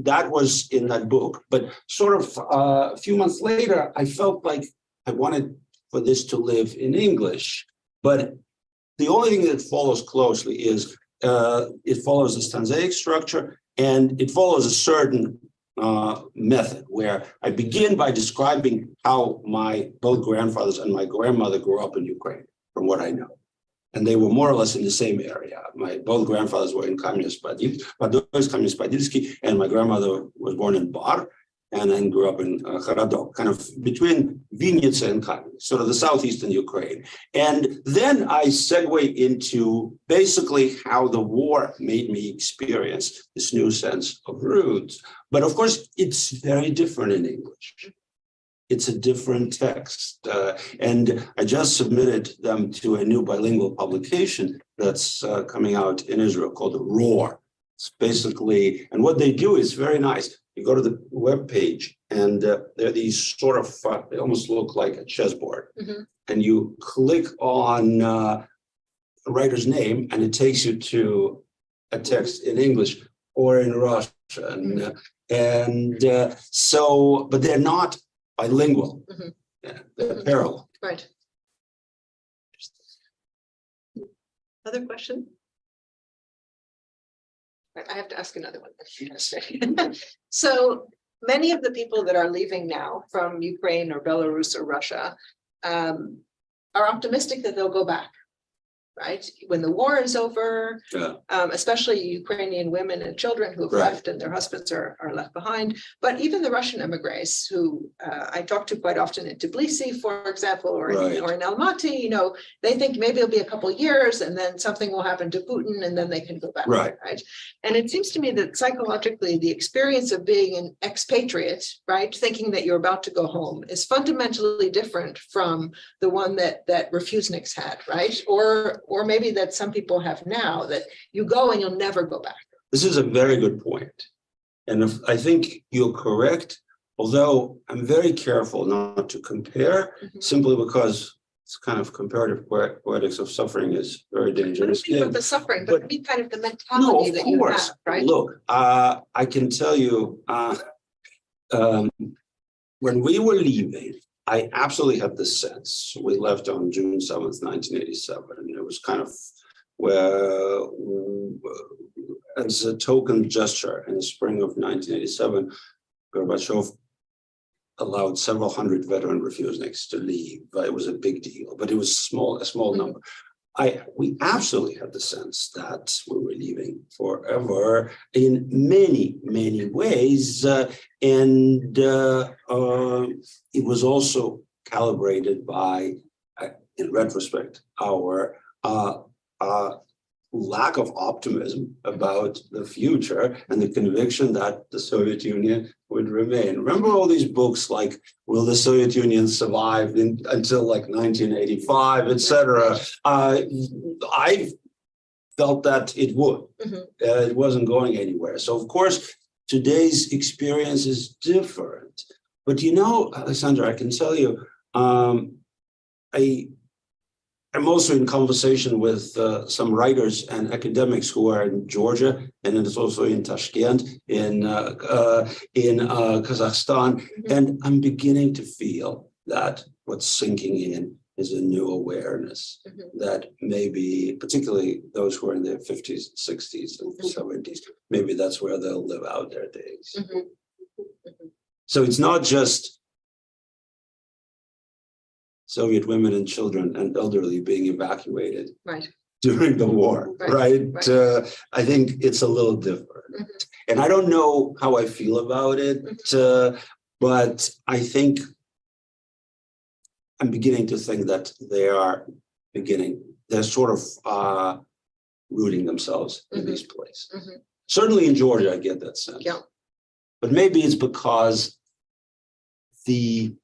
that was in that book. But sort of a few months later, I felt like I wanted for this to live in English. But the only thing that follows closely is it follows a stanzaic structure, and it follows a certain method where I begin by describing how my both grandfathers and my grandmother grew up in Ukraine, from what I know. And they were more or less in the same area. My both grandfathers were in Podilsky, and my grandmother was born in Bar, and then grew up in Kharadok, kind of between Vinnytsia and Kamenets, sort of the southeastern Ukraine. And then I segue into basically how the war made me experience this new sense of roots. But of course, it's very different in English. It's a different text. And I just submitted them to a new bilingual publication that's coming out in Israel called Roar. It's basically, and what they do is very nice. You go to the web page, and there are these sort of, they almost look like a chessboard. Mm-hmm. And you click on a writer's name, and it takes you to a text in English or in Russian. Mm-hmm. And but they're not bilingual. Mhm. Yeah, they're parallel. Right. Other question? Right, I have to ask another one. So many of the people that are leaving now from Ukraine or Belarus or Russia are optimistic that they'll go back, right? When the war is over, Yeah. especially Ukrainian women and children who have Right. left and their husbands are left behind. But even the Russian emigres who I talk to quite often in Tbilisi, for example, or Right. in Almaty, they think maybe it'll be a couple of years and then something will happen to Putin and then they can go back. Right. Right. And it seems to me that psychologically, the experience of being an expatriate, right, thinking that you're about to go home is fundamentally different from the one that refuseniks had, right? Or maybe that some people have now, that you go and you'll never go back. This is a very good point. And I think you're correct, although I'm very careful not to compare, Mhm. simply because it's kind of comparative poetics of suffering is very But dangerous. it's not the suffering, but maybe kind of the No, mentality of that you course. have, right? Look, I can tell you, when we were leaving, I absolutely had the sense. We left on June 7th, 1987, and it was kind of where, as a token gesture in the spring of 1987, Gorbachev allowed several hundred veteran refuseniks to leave. It was a big deal, but it was a small Mhm. number. We absolutely had the sense that we were leaving forever in many, many ways. And it was also calibrated by, in retrospect, our lack of optimism about the future and the conviction that the Soviet Union would remain. Remember all these books like Will the Soviet Union Survive until like 1985, etc. I felt that it would. Mhm. It wasn't going anywhere. So of course, today's experience is different. But Alexander, I can tell you, I'm also in conversation with some writers and academics who are in Georgia, and it's also in Tashkent, in Kazakhstan, Mhm. and I'm beginning to feel that what's sinking in is a new awareness Mhm. that maybe, particularly those who are in their 50s, 60s, and 70s, maybe that's where they'll live out their days. Mhm. So it's not just Soviet women and children and elderly being evacuated Right. during the war, Right, right? right. I think it's a little different. Mhm. And I don't know how I feel about it, but I think I'm beginning to think that they're sort of rooting themselves in Mhm. these places. Mhm. Certainly in Georgia, I get that sense. Yeah. But maybe it's because the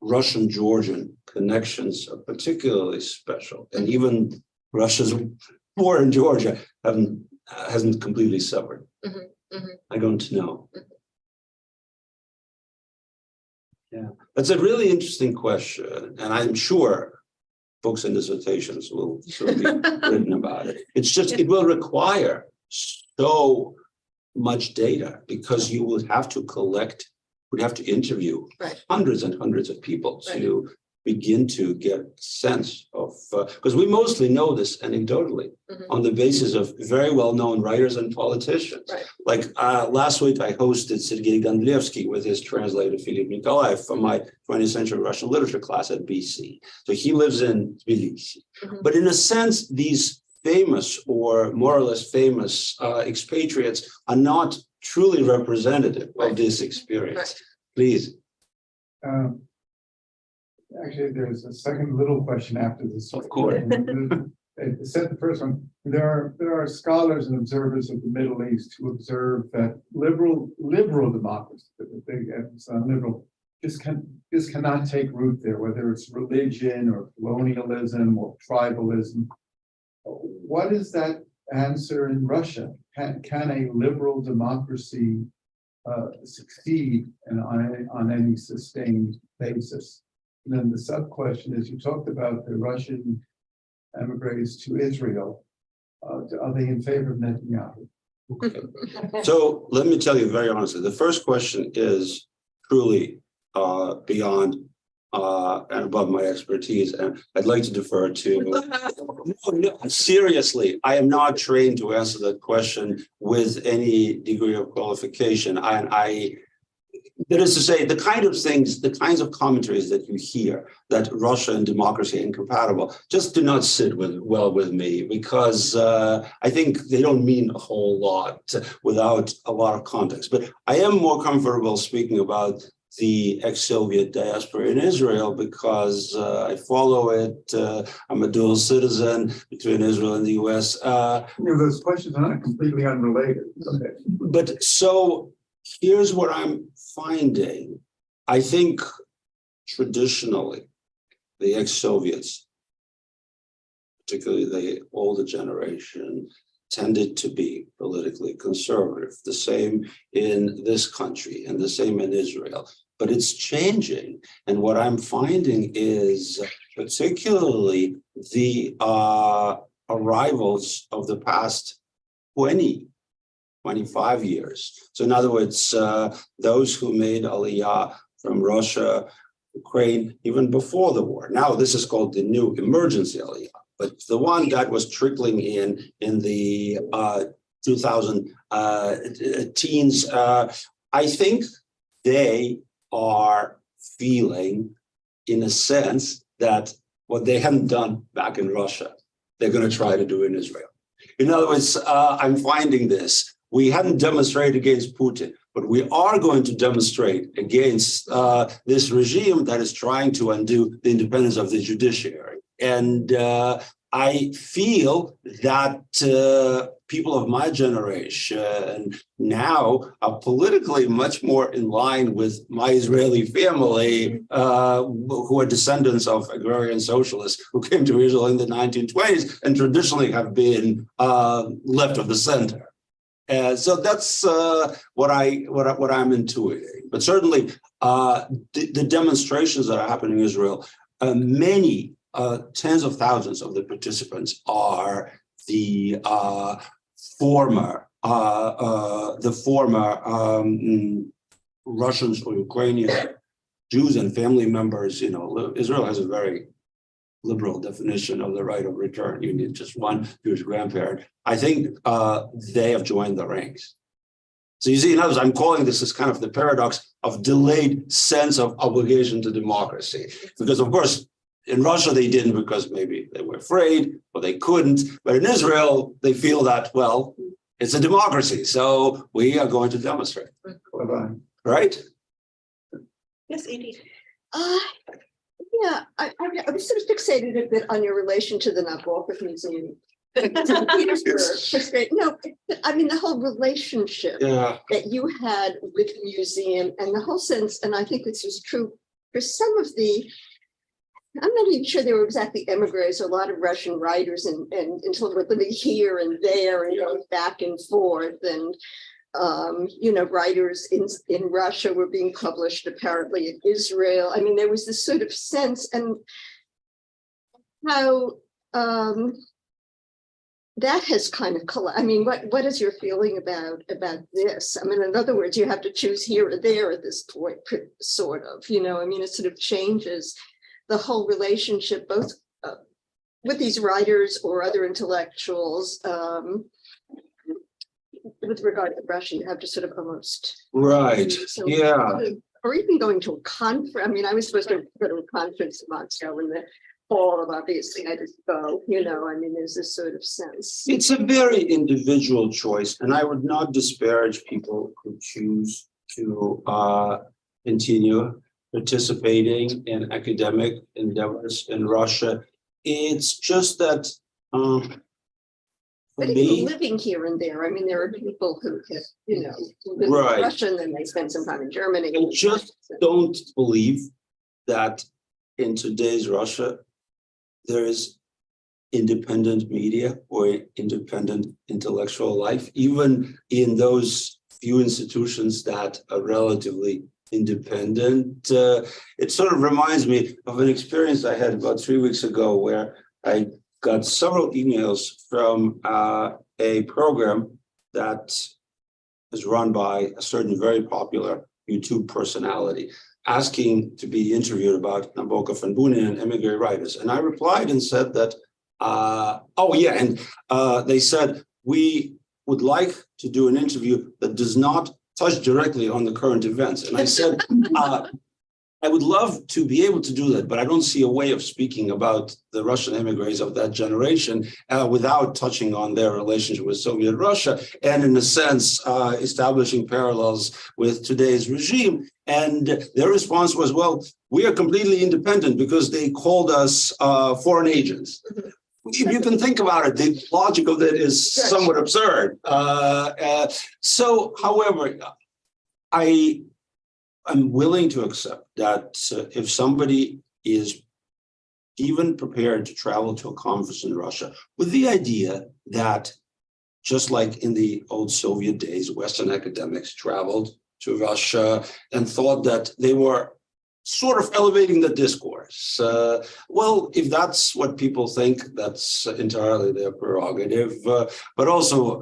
Russian-Georgian connections are particularly special, and even Russia's war in Georgia hasn't completely severed. Mhm. Mhm. I don't know. Mhm. Yeah, that's a really interesting question, and I'm sure books and dissertations will soon be written about it. It's just it will require so much data because you would have to interview Right. hundreds and hundreds of people Right. to begin to get sense of, because we mostly know this anecdotally Mhm. on the basis of very well-known writers and politicians. Right. Like last week, I hosted Sergei Gandlevsky with his translator, Philip Nikolaev, from my 20th century Russian literature class at BC. So he lives in Tbilisi. Mhm. But in a sense, these famous or more or less famous expatriates are not truly representative Right. of this experience. Right. Please. Actually, there's a second little question after this. Of course. It said the first one. There are scholars and observers of the Middle East who observe that liberal democracy, the big emphasis on liberal, just cannot take root there, whether it's religion or colonialism or tribalism. What is that answer in Russia? Can a liberal democracy succeed on any sustained basis? And then the sub question is, you talked about the Russian emigres to Israel. Are they in favor of Netanyahu? Okay. So let me tell you very honestly, the first question is truly beyond and above my expertise, and I'd like to defer to. No, seriously, I am not trained to answer that question with any degree of qualification. That is to say, the kinds of commentaries that you hear that Russia and democracy are incompatible just do not sit well with me, because I think they don't mean a whole lot without a lot of context. But I am more comfortable speaking about the ex-Soviet diaspora in Israel because I follow it. I'm a dual citizen between Israel and the US. Those questions are not completely unrelated. Okay. But so here's what I'm finding. I think traditionally, the ex-Soviets, particularly the older generation, tended to be politically conservative, the same in this country and the same in Israel. But it's changing. And what I'm finding is particularly the arrivals of the past 25 years. So in other words, those who made Aliyah from Russia, Ukraine, even before the war. Now this is called the new emergency Aliyah. But the one that was trickling in the 2000 teens, I think they are feeling, in a sense, that what they hadn't done back in Russia, they're going to try to do in Israel. In other words, I'm finding this. We hadn't demonstrated against Putin, but we are going to demonstrate against this regime that is trying to undo the independence of the judiciary. And I feel that people of my generation now are politically much more in line with my Israeli family, who are descendants of agrarian socialists who came to Israel in the 1920s and traditionally have been left of the center. So that's what I'm intuiting. But certainly, the demonstrations that are happening in Israel, many tens of thousands of the participants are the former Russians or Ukrainian Jews and family members. You know, Israel has a very liberal definition of the right of return. You need just one Jewish grandparent. I think they have joined the ranks. So you see, in other words, I'm calling this as kind of the paradox of delayed sense of obligation to democracy. Because of course, in Russia, they didn't because maybe they were afraid or they couldn't. But in Israel, they feel that, well, it's a democracy. So we are going to demonstrate. Bye-bye. Right? Yes, Edie. Yeah, I was sort of fixated a bit on your relation to the Nabokov Museum. Petersburg. No, I mean, the whole relationship that you had with the museum and the whole sense, and I think this was true for some of the, I'm not even sure they were exactly emigres, a lot of Russian writers and until we're living here and there and going back and forth, and you know, writers in Russia were being published apparently in Israel. I mean, there was this sort of sense, and how that has kind of I mean, what is your feeling about this? I mean, in other words, you have to choose here or there at this point, sort of, you know, I mean, it sort of changes the whole relationship, both with these writers or other intellectuals. With regard to Russia, you have to sort of almost or even going to a conference. I mean, I was supposed to go to a conference in Moscow in the fall, and obviously I didn't go. You know, I mean, there's this sort of sense. It's a very individual choice, and I would not disparage people who choose to continue participating in academic endeavors in Russia. It's just that. But even living here and there, I mean, there are people who have, you know, live in Russia and then they spend some time in Germany. I just don't believe that in today's Russia, there is independent media or independent intellectual life, even in those few institutions that are relatively independent. It sort of reminds me of an experience I had about 3 weeks ago where I got several emails from a program that is run by a certain very popular YouTube personality, asking to be interviewed about Nabokov and Bunin and immigrant writers. And I replied and said that, they said, we would like to do an interview that does not touch directly on the current events. And I said, I would love to be able to do that, but I don't see a way of speaking about the Russian immigrants of that generation without touching on their relationship with Soviet Russia and, in a sense, establishing parallels with today's regime. And their response was, well, we are completely independent because they called us foreign agents. If you can think about it, the logic of that is somewhat absurd. However, I'm willing to accept that if somebody is even prepared to travel to a conference in Russia with the idea that, just like in the old Soviet days, Western academics traveled to Russia and thought that they were sort of elevating the discourse. Well, if that's what people think, that's entirely their prerogative. But also,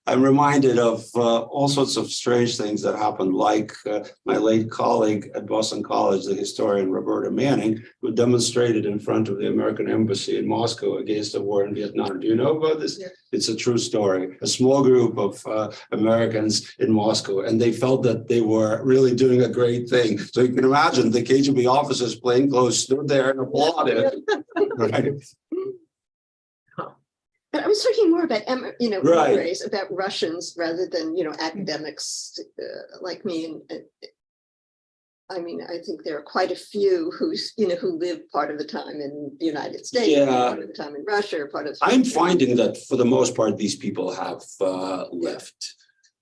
I'm reminded of all sorts of strange things that happened, like my late colleague at Boston College, the historian Roberta Manning, who demonstrated in front of the American embassy in Moscow against the war in Vietnam. Do you know about this? Yeah. It's a true story. A small group of Americans in Moscow, and they felt that they were really doing a great thing. So you can imagine the KGB officers, plainclothes, stood there and applauded. Right? But I was talking more about, Right. about Russians rather than, academics like me. And I mean, I think there are quite a few who live part of the time in the United States, part of the time in Russia, part of the I'm finding that for the most part, these people have left.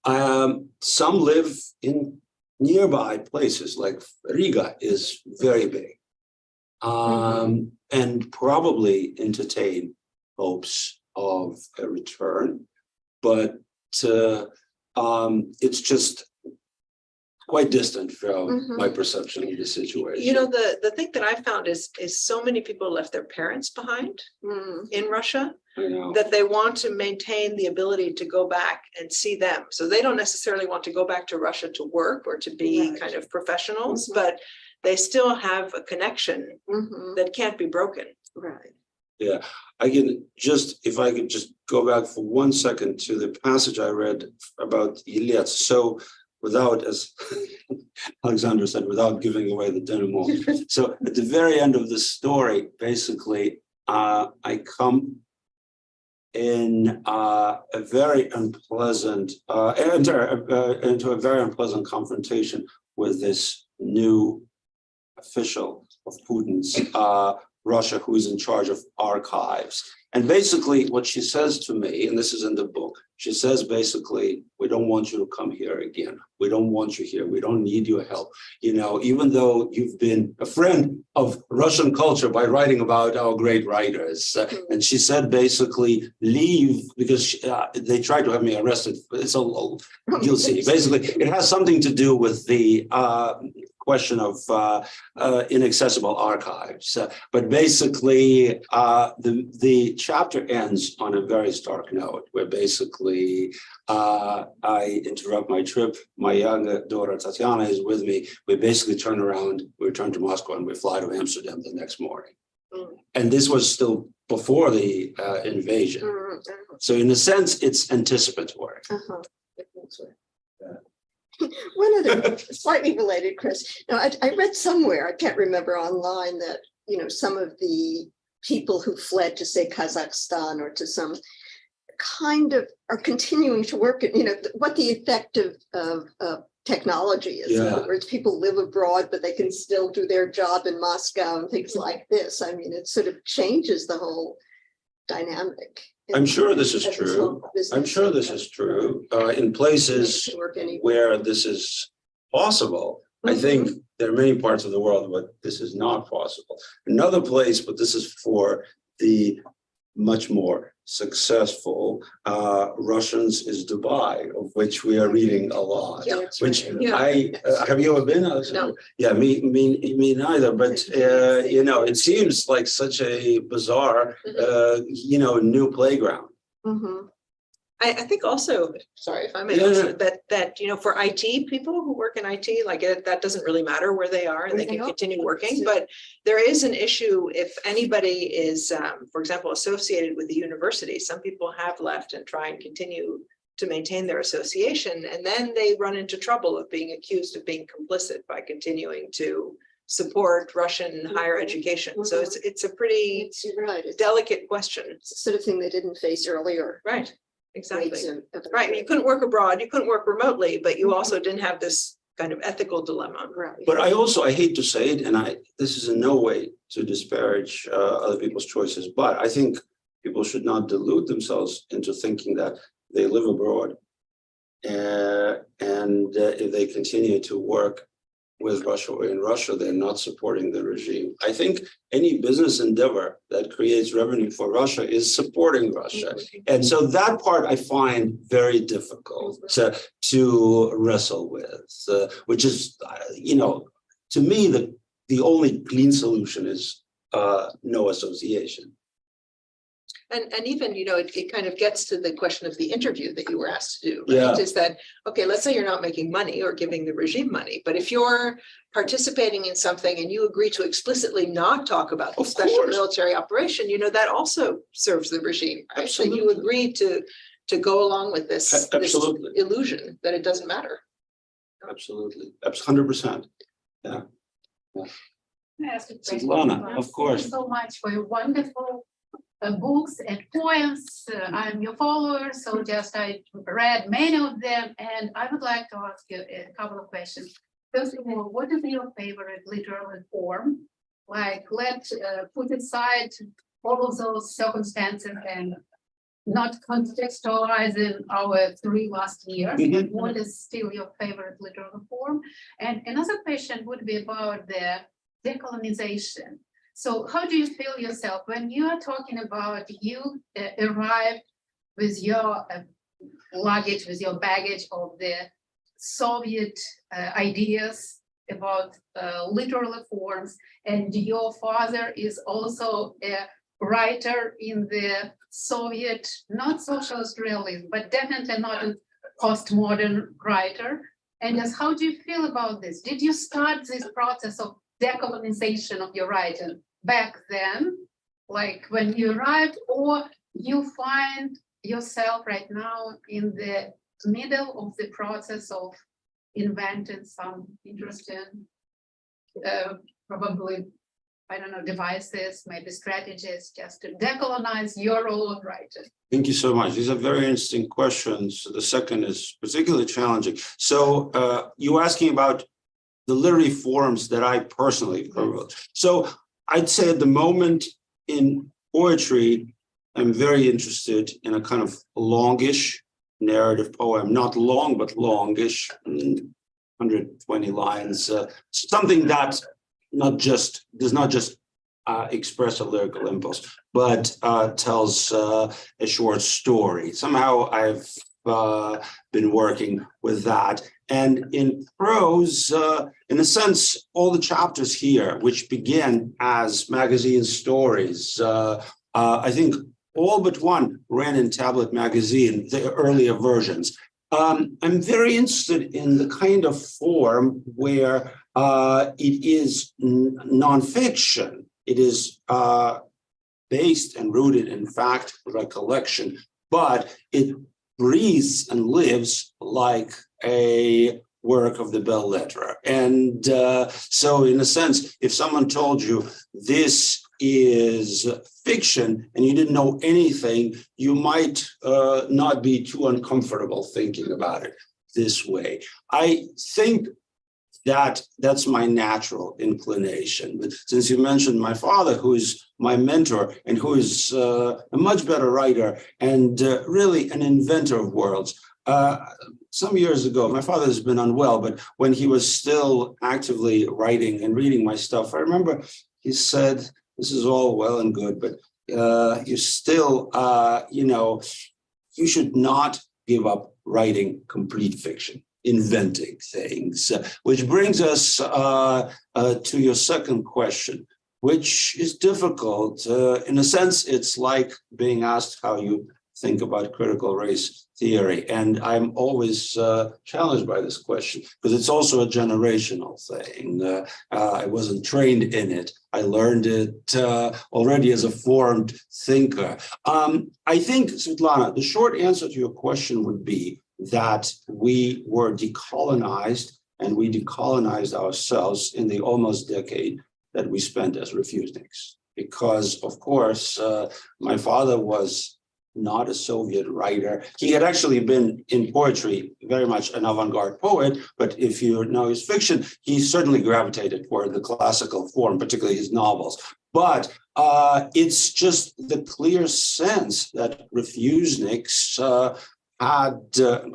Some live in nearby places, like Riga is very big, and probably entertain hopes of a return, but it's just quite distant from my perception of the situation. The thing that I found is so many people left their parents behind in Russia that they want to maintain the ability to go back and see them. So they don't necessarily want to go back to Russia to work or to be kind of professionals, but they still have a connection that can't be broken. Right. Yeah, if I could just go back for 1 second to the passage I read about Yelets. So without, as Alexander said, without giving away the denouement. So at the very end of the story, basically, I come in a very unpleasant, into a very unpleasant confrontation with this new official of Putin's Russia, who is in charge of archives. And basically what she says to me, and this is in the book, she says basically, we don't want you to come here again. We don't want you here. We don't need your help. Even though you've been a friend of Russian culture by writing about our great writers. And she said basically, leave, because they tried to have me arrested. You'll see. Basically, it has something to do with the question of inaccessible archives. But basically, the chapter ends on a very stark note, where basically I interrupt my trip. My younger daughter, Tatiana, is with me. We basically turn around, we return to Moscow, and we fly to Amsterdam the next morning. And this was still before the invasion. So in a sense, it's anticipatory. One other slightly related, Chris. Now, I read somewhere, I can't remember online, that some of the people who fled to, say, Kazakhstan or to some kind of are continuing to work at, what the effect of technology is. In other words, people live abroad, but they can still do their job in Moscow and things like this. I mean, it sort of changes the whole dynamic. I'm sure this is true. I'm sure this is true in places where this is possible. I think there are many parts of the world where this is not possible. Another place, but this is for the much more successful Russians, is Dubai, of which we are reading a lot. Yeah, which right. Have you ever been? No. Yeah, me neither. But it seems like such a bizarre, new playground. I think also, sorry if I may, Yeah, also yeah. that, for IT people who work in IT, like that doesn't really matter where they are and they can continue working. But there is an issue if anybody is, for example, associated with the university. Some people have left and try and continue to maintain their association, and then they run into trouble of being accused of being complicit by continuing to support Russian higher education. So it's a pretty You're right. It's delicate question. the sort of thing they didn't face earlier. Right, exactly. Rates and- Right, you couldn't work abroad, you couldn't work remotely, but you also didn't have this kind of ethical dilemma. Right. But I hate to say it, and this is in no way to disparage other people's choices, but I think people should not delude themselves into thinking that they live abroad. And if they continue to work with Russia or in Russia, they're not supporting the regime. I think any business endeavor that creates revenue for Russia is supporting Russia. And so that part I find very difficult to wrestle with, which is, to me, the only clean solution is no association. And even, it kind of gets to the question of the interview that you were asked to do, right? Yeah. Is that, okay, let's say you're not making money or giving the regime money, but if you're participating in something and you agree to explicitly not talk about the Of special course. military operation, that also serves the regime, right? So you Absolutely. agree to go along with this Absolutely. illusion that it doesn't matter. Absolutely. 100%. Yeah. Can I ask a question? Svetlana, of course. Thank you so much for your wonderful books and poems. I'm your follower, so I read many of them, and I would like to ask you a couple of questions. First of all, what is your favorite literary form? Like, let's put aside all of those circumstances and not contextualizing our 3 last years, but what is still your favorite literary form? And another question would be about the decolonization. So how do you feel yourself when you are talking about you arrived with your luggage, with your baggage of the Soviet ideas about literal forms, and your father is also a writer in the Soviet, not socialist realism, but definitely not a postmodern writer. And just how do you feel about this? Did you start this process of decolonization of your writing back then, like when you arrived, or you find yourself right now in the middle of the process of inventing some interesting, probably, I don't know, devices, maybe strategies, just to decolonize your role of writing? Thank you so much. These are very interesting questions. The second is particularly challenging. So you asking about the literary forms that I personally promote. So I'd say at the moment in poetry, I'm very interested in a kind of longish narrative poem, not long, but longish, 120 lines, something that does not just express a lyrical impulse, but tells a short story. Somehow I've been working with that. And in prose, in a sense, all the chapters here, which begin as magazine stories, I think all but one ran in Tablet magazine, the earlier versions. I'm very interested in the kind of form where it is nonfiction. It is based and rooted in fact, recollection, but it breathes and lives like a work of the belles lettres. And so in a sense, if someone told you this is fiction and you didn't know anything, you might not be too uncomfortable thinking about it this way. I think that's my natural inclination. But since you mentioned my father, who is my mentor and who is a much better writer and really an inventor of worlds. Some years ago, my father has been unwell, but when he was still actively writing and reading my stuff, I remember he said, this is all well and good, but you still, you should not give up writing complete fiction, inventing things, which brings us to your second question, which is difficult. In a sense, it's like being asked how you think about critical race theory. And I'm always challenged by this question because it's also a generational thing. I wasn't trained in it. I learned it already as a formed thinker. I think, Svetlana, the short answer to your question would be that we were decolonized, and we decolonized ourselves in the almost decade that we spent as refuseniks. Because, of course, my father was not a Soviet writer. He had actually been in poetry very much an avant-garde poet, but if you know his fiction, he certainly gravitated toward the classical form, particularly his novels. But it's just the clear sense that refuseniks had,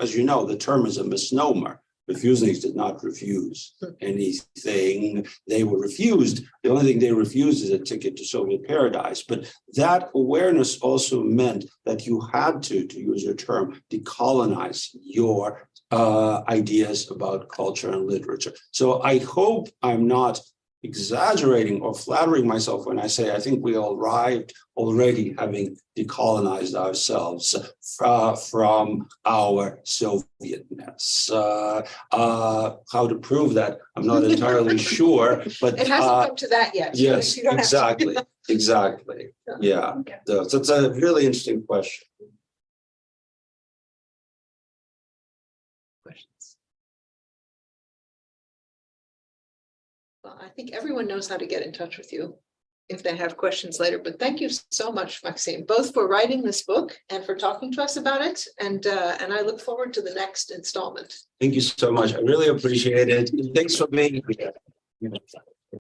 as you know, the term is a misnomer. Refuseniks did not refuse anything. They were refused. The only thing they refused is a ticket to Soviet paradise. But that awareness also meant that you had to use your term, decolonize your ideas about culture and literature. So I hope I'm not exaggerating or flattering myself when I say I think we arrived already having decolonized ourselves from our Sovietness. How to prove that, I'm not entirely sure, but It hasn't come to that yet. yes, You don't have to- exactly. Yeah, Okay. so it's a really interesting question. Questions? Well, I think everyone knows how to get in touch with you if they have questions later, but thank you so much, Maxim, both for writing this book and for talking to us about it. And I look forward to the next installment. Thank you so much. I really appreciate it. Thanks for being here.